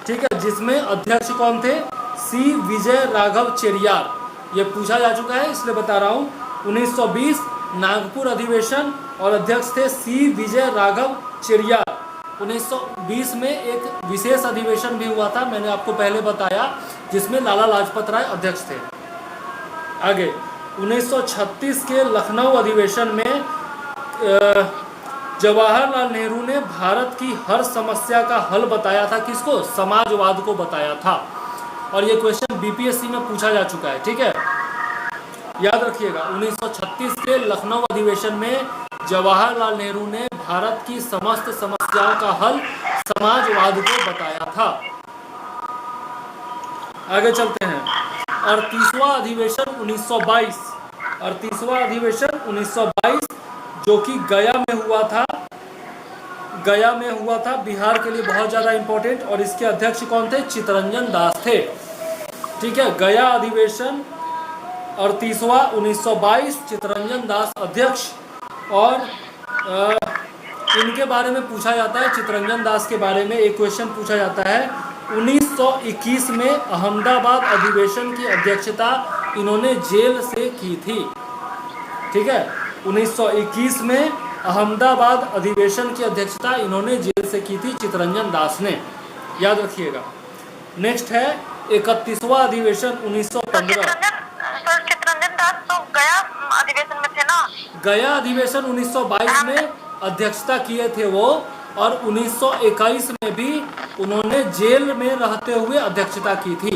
ठीक है, जिसमें अध्यक्ष कौन थे? सी विजय राघव चेरियार। ये पूछा जा चुका है इसलिए बता रहा हूँ। 1920 नागपुर अधिवेशन और अध्यक्ष थे सी विजय राघव चेरियार। 1920 में एक विशेष अधिवेशन भी हुआ था, मैंने आपको पहले बताया, जिसमें लाला लाजपत राय अध्यक्ष थे। आगे 1936 के लखनऊ अधिवेशन में जवाहरलाल नेहरू ने भारत की हर समस्या का हल बताया था। किसको? समाजवाद को बताया था। और ये क्वेश्चन बीपीएससी में पूछा जा चुका है, ठीक है, याद रखिएगा। 1936 के लखनऊ अधिवेशन में जवाहरलाल नेहरू ने भारत की समस्त समस्याओं का हल समाजवाद को बताया था। आगे चलते हैं। 38वां अधिवेशन 1922, 38वां अधिवेशन 1922 जो कि गया में हुआ था, गया में हुआ था, बिहार के लिए बहुत ज़्यादा इंपॉर्टेंट। और इसके अध्यक्ष कौन थे? चित्तरंजन दास थे, ठीक है। गया अधिवेशन 38वां 1922, चित्तरंजन दास अध्यक्ष। और इनके बारे में पूछा जाता है, चित्तरंजन दास के बारे में एक क्वेश्चन पूछा जाता है। 1921 में अहमदाबाद अधिवेशन की अध्यक्षता इन्होंने जेल से की थी, ठीक है। 1921 में अहमदाबाद अधिवेशन की अध्यक्षता इन्होंने जेल से की थी, चित्तरंजन दास ने, याद रखिएगा। नेक्स्ट है 31वां अधिवेशन 1915। चित्तरंजन दास तो गया अधिवेशन में थे ना? गया अधिवेशन 1922 में अध्यक्षता किए थे वो, और 1921 में भी उन्होंने जेल में रहते हुए अध्यक्षता की थी।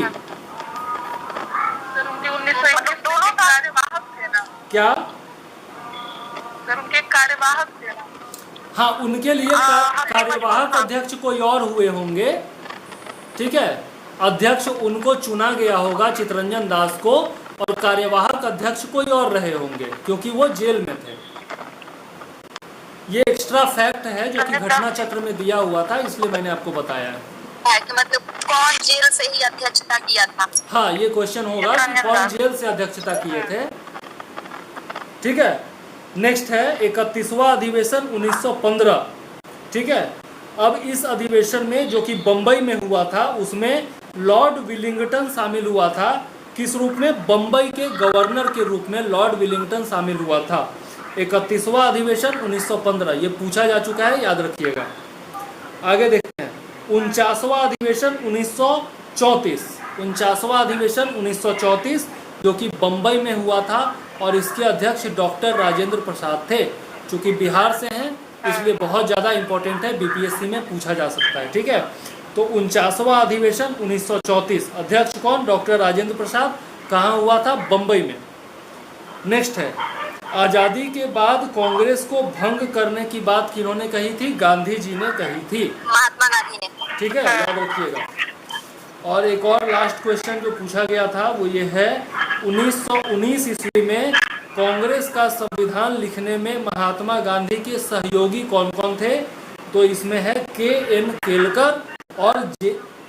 दोनों कार्यवाहक थे ना? क्या? उनके कार्यवाहक थे ना? हाँ, उनके लिए कार्यवाहक अध्यक्ष कोई और हुए होंगे, ठीक है। अध्यक्ष उनको चुना गया होगा चित्तरंजन दास को, और कार्यवाहक अध्यक्ष कोई और रहे होंगे क्योंकि वो जेल में थे। ये एक्स्ट्रा फैक्ट है जो कि घटना चक्र में दिया हुआ था, इसलिए मैंने आपको बताया है कि मतलब कौन जेल से ही अध्यक्षता किया था। हाँ, ये क्वेश्चन होगा कि कौन जेल से अध्यक्षता किए थे, ठीक है। नेक्स्ट है 31वां अधिवेशन 1915, ठीक है। अब इस अधिवेशन में जो कि बम्बई में हुआ था, उसमें लॉर्ड विलिंगटन शामिल हुआ था। किस रूप में? बम्बई के गवर्नर के रूप में लॉर्ड विलिंगटन शामिल हुआ था। 31वां अधिवेशन 1915, ये पूछा जा चुका है, याद रखिएगा। आगे देखते हैं 49वां अधिवेशन 1934, 49वां अधिवेशन 1934 जो कि बम्बई में हुआ था, और इसके अध्यक्ष डॉक्टर राजेंद्र प्रसाद थे। चूंकि बिहार से हैं इसलिए बहुत ज़्यादा इंपॉर्टेंट है, बीपीएससी में पूछा जा सकता है, ठीक है। तो 49वां अधिवेशन 1934, अध्यक्ष कौन? डॉक्टर राजेंद्र प्रसाद। कहाँ हुआ था? बम्बई में। नेक्स्ट है आज़ादी के बाद कांग्रेस को भंग करने की बात किन्होंने कही थी? गांधी जी ने कही थी, महात्मा गांधी ने, ठीक है, याद रखिएगा। और एक और लास्ट क्वेश्चन जो पूछा गया था वो ये है 1919 ईस्वी में कांग्रेस का संविधान लिखने में महात्मा गांधी के सहयोगी कौन कौन थे? तो इसमें है के.एन. केलकर और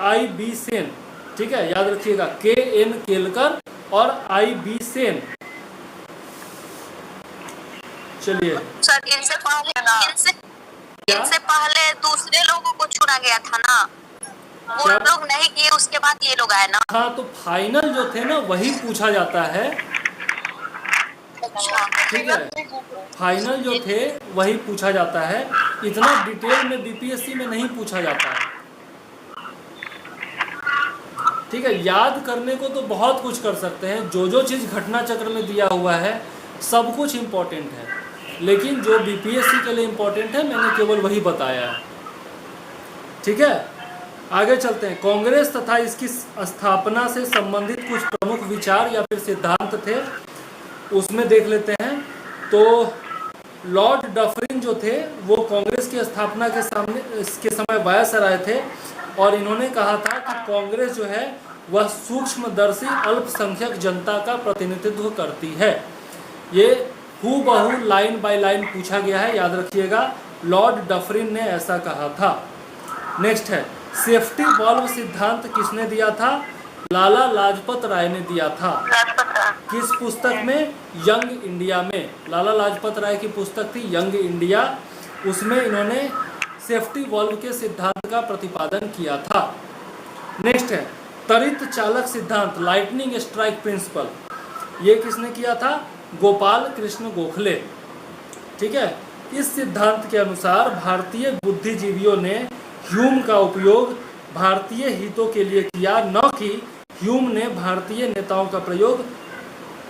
आई.बी. सेन, ठीक है, याद रखिएगा, के.एन. केलकर और आई.बी. सेन। चलिए सर इनसे पहले दूसरे लोगों को चुना गया था ना, वो लोग नहीं किए, उसके बाद ये लोग आए ना। हाँ, तो फाइनल जो थे ना वही पूछा जाता है, ठीक है, फाइनल जो थे वही पूछा जाता है। इतना डिटेल में बीपीएससी में नहीं पूछा जाता है, ठीक है। याद करने को तो बहुत कुछ कर सकते हैं, जो चीज़ घटना चक्र में दिया हुआ है सब कुछ इम्पोर्टेंट है, लेकिन जो बीपीएससी के लिए इम्पोर्टेंट है मैंने केवल वही बताया है, ठीक है। आगे चलते हैं। कांग्रेस तथा इसकी स्थापना से संबंधित कुछ प्रमुख विचार या फिर सिद्धांत थे, उसमें देख लेते हैं। तो लॉर्ड डफरिन जो थे वो कांग्रेस की स्थापना के समय वायसराय थे, और इन्होंने कहा था कि कांग्रेस जो है वह सूक्ष्मदर्शी अल्पसंख्यक जनता का प्रतिनिधित्व करती है। ये हूबहू लाइन बाय लाइन पूछा गया है, याद रखिएगा, लॉर्ड डफरिन ने ऐसा कहा था। नेक्स्ट है सेफ्टी वॉल्व सिद्धांत किसने दिया था? लाला लाजपत राय ने दिया था। किस पुस्तक में? यंग इंडिया में। लाला लाजपत राय की पुस्तक थी यंग इंडिया। उसमें इन्होंने सेफ्टी वॉल्व के सिद्धांत का प्रतिपादन किया था। नेक्स्ट है त्वरित चालक सिद्धांत, लाइटनिंग स्ट्राइक प्रिंसिपल। ये किसने किया था? गोपाल कृष्ण गोखले। ठीक है, इस सिद्धांत के अनुसार भारतीय बुद्धिजीवियों ने ह्यूम का उपयोग भारतीय हितों के लिए किया, न कि ह्यूम ने भारतीय नेताओं का प्रयोग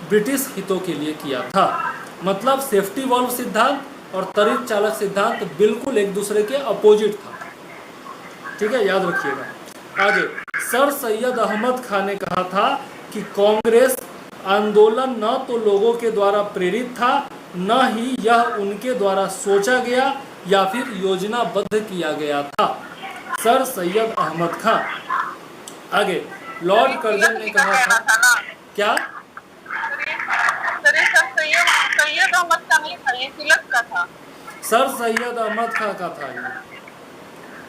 ब्रिटिश हितों के लिए किया था। मतलब सेफ्टी वॉल्व सिद्धांत और त्वरित चालक सिद्धांत बिल्कुल एक दूसरे के अपोजिट था। ठीक है, याद रखिएगा। आगे सर सैयद अहमद खान ने कहा था कि कांग्रेस आंदोलन न तो लोगों के द्वारा प्रेरित था, न ही यह उनके द्वारा सोचा गया या फिर योजनाबद्ध किया गया था। सर सैयद अहमद खान। आगे लॉर्ड कर्जन ने कहा था क्या? सैयद अहमद का नहीं था, ये तिलक का था। सर सैयद अहमद खान का था ये।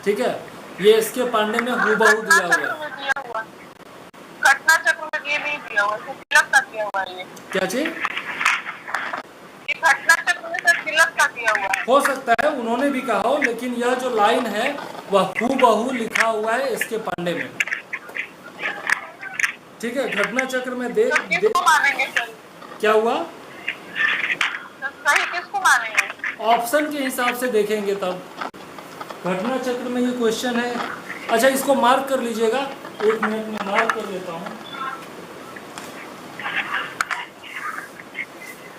ठीक है, ये इसके पांडे में हूबहू दिया हुआ है। घटना चक्र में ये नहीं दिया हुआ, तिलक का दिया हुआ है। ये क्या चीज? ये घटना चक्र में सिर्फ तिलक का दिया हुआ है। हो सकता है उन्होंने भी कहा हो, लेकिन यह जो लाइन है वह हूबहू लिखा हुआ है इसके पांडे में। ठीक है, घटना चक्र में दे मानेंगे सर? क्या हुआ? सही किसको मानेंगे? ऑप्शन के हिसाब से देखेंगे तब। घटना चक्र में ये क्वेश्चन है। अच्छा, इसको मार्क कर लीजिएगा, 1 मिनट में मार्क कर लेता हूँ।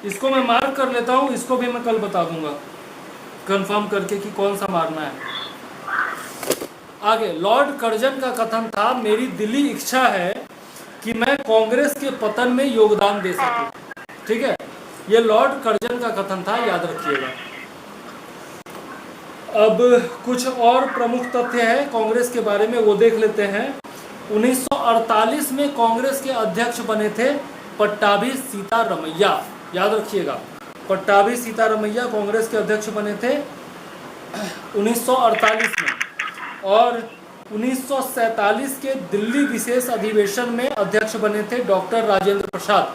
इसको मैं मार्क कर लेता हूँ, इसको भी मैं कल बता दूंगा कंफर्म करके कि कौन सा मारना है। आगे लॉर्ड कर्जन का कथन था, मेरी दिली इच्छा है कि मैं कांग्रेस के पतन में योगदान दे सकूं। ठीक है, ये लॉर्ड कर्जन का कथन था, याद रखिएगा। अब कुछ और प्रमुख तथ्य है कांग्रेस के बारे में, वो देख लेते हैं। 1948 में कांग्रेस के अध्यक्ष बने थे पट्टाभी सीतारमैया। याद रखिएगा, पट्टाभी सीतारमैया कांग्रेस के अध्यक्ष बने थे 1948 में। और 1947 के दिल्ली विशेष अधिवेशन में अध्यक्ष बने थे डॉक्टर राजेंद्र प्रसाद।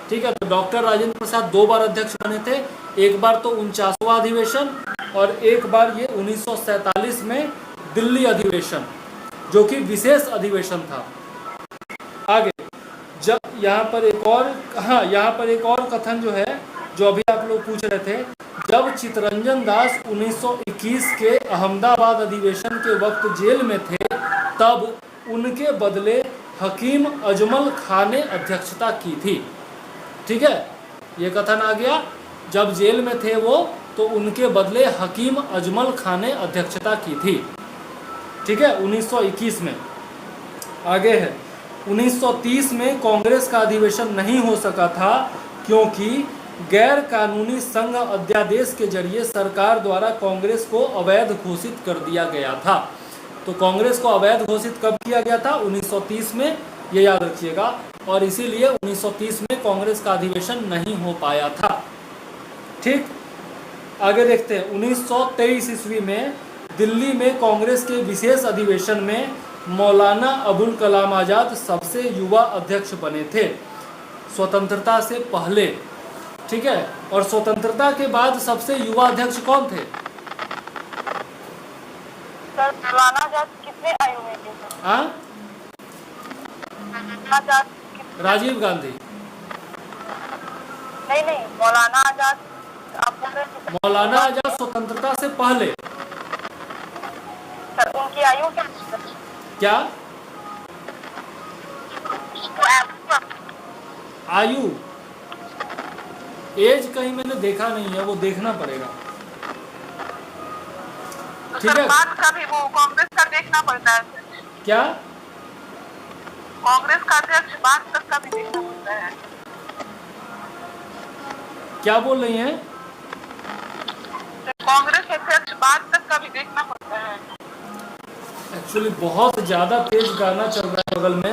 ठीक है, तो डॉक्टर राजेंद्र प्रसाद 2 बार अध्यक्ष बने थे, एक बार तो 49वां अधिवेशन और एक बार ये 1947 में दिल्ली अधिवेशन, जो कि विशेष अधिवेशन था। आगे जब यहाँ पर एक और कथन जो है, जो अभी आप लोग पूछ रहे थे, जब चितरंजन दास 1921 के अहमदाबाद अधिवेशन के वक्त जेल में थे, तब उनके बदले हकीम अजमल खान ने अध्यक्षता की थी। ठीक है, ये कथन आ गया, जब जेल में थे वो, तो उनके बदले हकीम अजमल खान ने अध्यक्षता की थी। ठीक है, 1921 में। आगे है 1930 में कांग्रेस का अधिवेशन नहीं हो सका था, क्योंकि गैर कानूनी संघ अध्यादेश के जरिए सरकार द्वारा कांग्रेस को अवैध घोषित कर दिया गया था। तो कांग्रेस को अवैध घोषित कब किया गया था? 1930 में, ये याद रखिएगा। और इसीलिए 1930 में कांग्रेस का अधिवेशन नहीं हो पाया था। ठीक, आगे देखते हैं। 1923 ईस्वी में दिल्ली में कांग्रेस के विशेष अधिवेशन में मौलाना अबुल कलाम आज़ाद सबसे युवा अध्यक्ष बने थे, स्वतंत्रता से पहले। ठीक है, और स्वतंत्रता के बाद सबसे युवा अध्यक्ष कौन थे? सर मौलाना आजाद कितने आयु में थे? हाँ, राजीव गांधी। नहीं, मौलाना आजाद आप बोल रहे थे। मौलाना आजाद स्वतंत्रता से पहले। सर उनकी आयु क्या आयु? एज कहीं मैंने देखा नहीं है, वो देखना पड़ेगा। ठीक है, बात का भी वो कांग्रेस का देखना पड़ता है। क्या कांग्रेस का अध्यक्ष बात तक का भी देखना पड़ता है। क्या बोल रही हैं? कांग्रेस अध्यक्ष बात तक का भी देखना पड़ता है। एक्चुअली बहुत ज्यादा तेज गाना चल रहा है बगल में,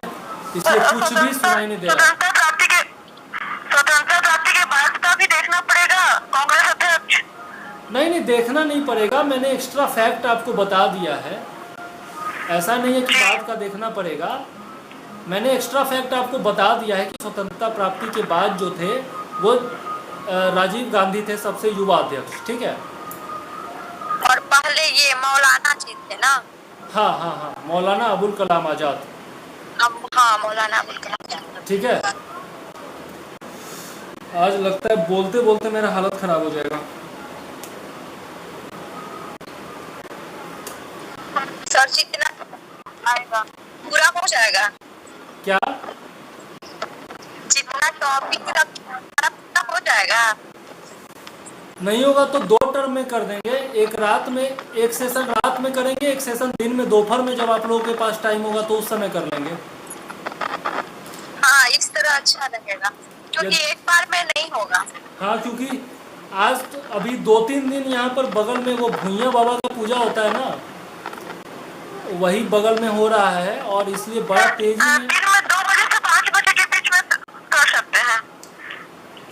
इसलिए कुछ भी सुनाई नहीं दे रहा। स्वतंत्रता प्राप्ति के बाद का भी देखना पड़ेगा कांग्रेस अध्यक्ष। नहीं, देखना नहीं पड़ेगा, मैंने एक्स्ट्रा फैक्ट आपको बता दिया है। ऐसा नहीं है कि बाद का देखना पड़ेगा, मैंने एक्स्ट्रा फैक्ट आपको बता दिया है कि स्वतंत्रता प्राप्ति के बाद जो थे वो राजीव गांधी थे सबसे युवा अध्यक्ष। ठीक है, पहले ये मौलाना जी थे ना। हाँ हाँ हाँ, मौलाना अबुल कलाम आज़ाद। अब हाँ, मौलाना अबुल कलाम आजाद। ठीक है, आज लगता है बोलते बोलते मेरा हालत खराब हो जाएगा। सर जितना आएगा पूरा हो जाएगा, क्या? जितना टॉपिक पूरा हो जाएगा। नहीं होगा तो 2 टर्म में कर देंगे, एक रात में, एक सेशन रात में करेंगे, एक सेशन दिन में दोपहर में, जब आप लोगों के पास टाइम होगा तो उस समय कर लेंगे। हाँ, इस तरह अच्छा लगेगा, क्योंकि एक बार में नहीं होगा। हाँ, क्योंकि आज तो अभी 2-3 दिन यहाँ पर बगल में वो भुइयाँ बाबा का पूजा होता है ना, वही बगल में हो रहा है, और इसलिए बड़ा तेजी में दिन में 2 बजे से 5 बजे के बीच में कर सकते हैं।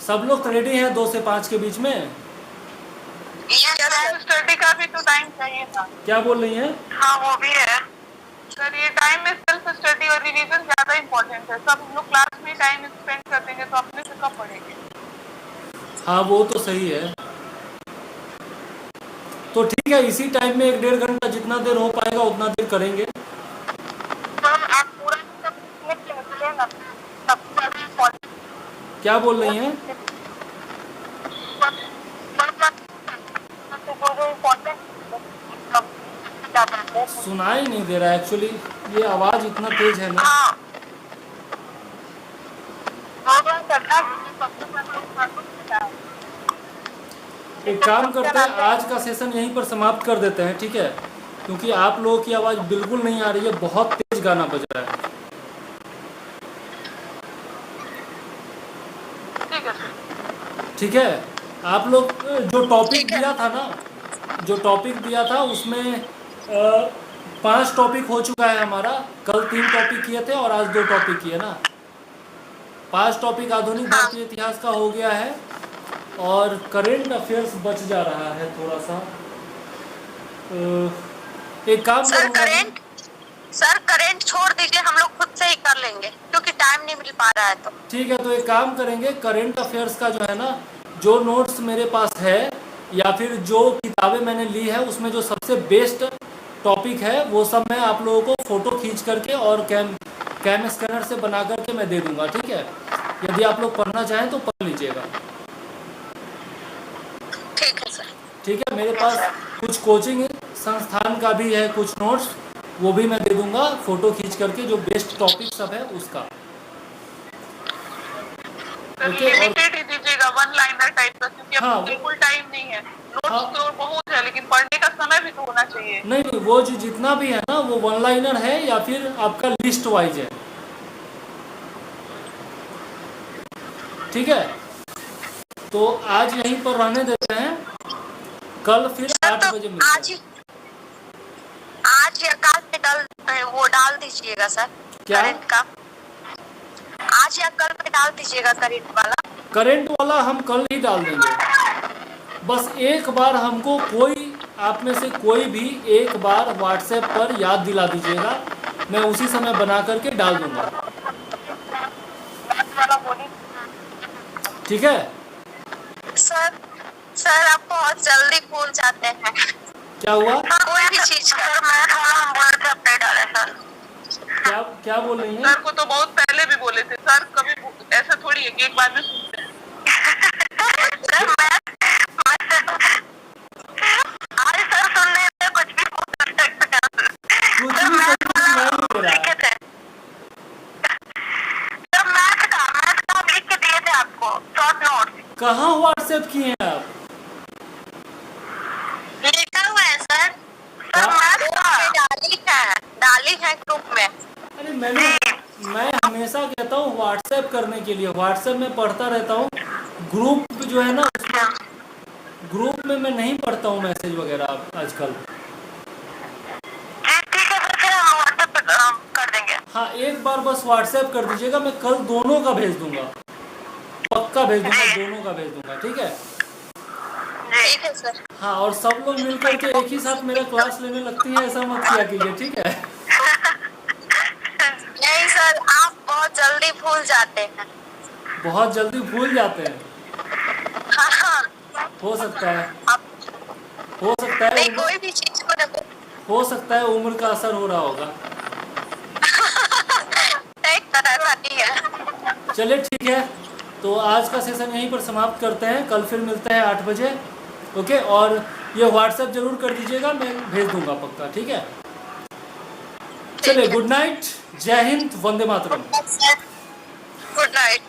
सब लोग रेडी हैं 2 से 5 के बीच में। स्टडी का भी तो टाइम चाहिए था। क्या बोल रही हैं? हाँ, वो भी है सर। ये टाइम में सेल्फ स्टडी और रिवीजन ज्यादा इम्पोर्टेंट है। सब हम लोग क्लास में टाइम स्पेंड कर देंगे तो अपने से कब पढ़ेंगे। आप वो तो सही है। तो ठीक है, इसी टाइम में 1-1.5 घंटा जितना देर हो पाएगा उतना देर करेंगे। क्या बोल रही हैं? सुनाई नहीं दे रहा है एक्चुअली, ये आवाज इतना तेज है ना। एक काम करते हैं, आज का सेशन यहीं पर समाप्त कर देते हैं, ठीक है? क्योंकि आप लोगों की आवाज़ बिल्कुल नहीं आ रही है, बहुत तेज गाना बज रहा है। ठीक है, आप लोग जो टॉपिक दिया था ना, जो टॉपिक दिया था उसमें 5 टॉपिक हो चुका है हमारा। कल 3 टॉपिक किए थे और आज 2 टॉपिक किए ना। 5 टॉपिक आधुनिक भारतीय इतिहास का हो गया है, और करेंट अफेयर्स बच जा रहा है थोड़ा सा। एक काम सर करेंट छोड़ दीजिए, हम लोग खुद से ही कर लेंगे, क्योंकि टाइम नहीं मिल पा रहा है। तो ठीक है, तो एक काम करेंगे, करेंट अफेयर्स का जो है ना, जो नोट्स मेरे पास है या फिर जो किताबें मैंने ली है, उसमें जो सबसे बेस्ट टॉपिक है वो सब मैं आप लोगों को फ़ोटो खींच करके और कैम स्कैनर से बना करके मैं दे दूंगा। ठीक है, यदि आप लोग पढ़ना चाहें तो पढ़ लीजिएगा। ठीक है सर। ठीक है, मेरे पास कुछ कोचिंग संस्थान का भी है कुछ नोट्स, वो भी मैं दे दूंगा फ़ोटो खींच करके, जो बेस्ट टॉपिक सब है उसका। लिमिटेड ही दीजिएगा, 1 लाइनर टाइप का, क्योंकि अब बिल्कुल टाइम नहीं है। नोट्स तो बहुत है, लेकिन पढ़ने का समय भी तो होना चाहिए। नहीं, वो जो जितना भी है ना, वो 1 लाइनर है या फिर आपका लिस्ट वाइज है। ठीक है, तो आज यहीं पर रहने देते हैं, कल फिर 8 बजे मिलते हैं। आज या कल में वो डाल दीजिएगा सर। क्या? करेंट का आज या कल में डाल दीजिएगा, करेंट वाला हम कल ही डाल देंगे। बस एक बार हमको कोई, आप में से कोई भी एक बार व्हाट्सएप पर याद दिला दीजिएगा, मैं उसी समय बना करके डाल दूंगा। ठीक है सर आप बहुत जल्दी भूल जाते हैं। क्या हुआ? कोई भी चीज क्या बोल रही हैं? सर को तो बहुत पहले भी बोले थे सर, कभी ऐसा थोड़ी है कि एक बार में सुनते हैं। सर सुनने में कुछ भी लिख के दिए थे आपको शॉर्ट नोट। कहाँ व्हाट्सएप किए हैं आप? लिखा हुआ है सर, डाली है ग्रुप में। अरे मैं हमेशा कहता हूँ व्हाट्सएप करने के लिए, व्हाट्सएप में पढ़ता रहता हूँ। ग्रुप जो है ना, ग्रुप में मैं नहीं पढ़ता हूँ मैसेज वगैरह आजकल। कर देंगे। हाँ, एक बार बस व्हाट्सएप कर दीजिएगा, मैं कल दोनों का भेज दूंगा, पक्का भेज दूंगा, दोनों का भेज दूंगा। ठीक है? ठीक है सर। हाँ, और सब लोग मिलकर के एक ही साथ मेरा क्लास लेने लगती है, ऐसा मत किया कीजिए। ठीक है? नहीं सर, आप बहुत जल्दी भूल जाते हैं। बहुत जल्दी भूल जाते हैं? हाँ। हो सकता है, सकता है नहीं, कोई भी चीज को रखो। हो सकता है उम्र का असर हो रहा होगा। एक तरह का नहीं है। चलिए ठीक है, तो आज का सेशन यहीं पर समाप्त करते हैं। कल फिर मिलते हैं 8 बजे। ओके, और ये व्हाट्सएप जरूर कर दीजिएगा, मैं भेज दूंगा पक्का। ठीक है, चलिए गुड नाइट, जय हिंद, वंदे मातरम। Good night.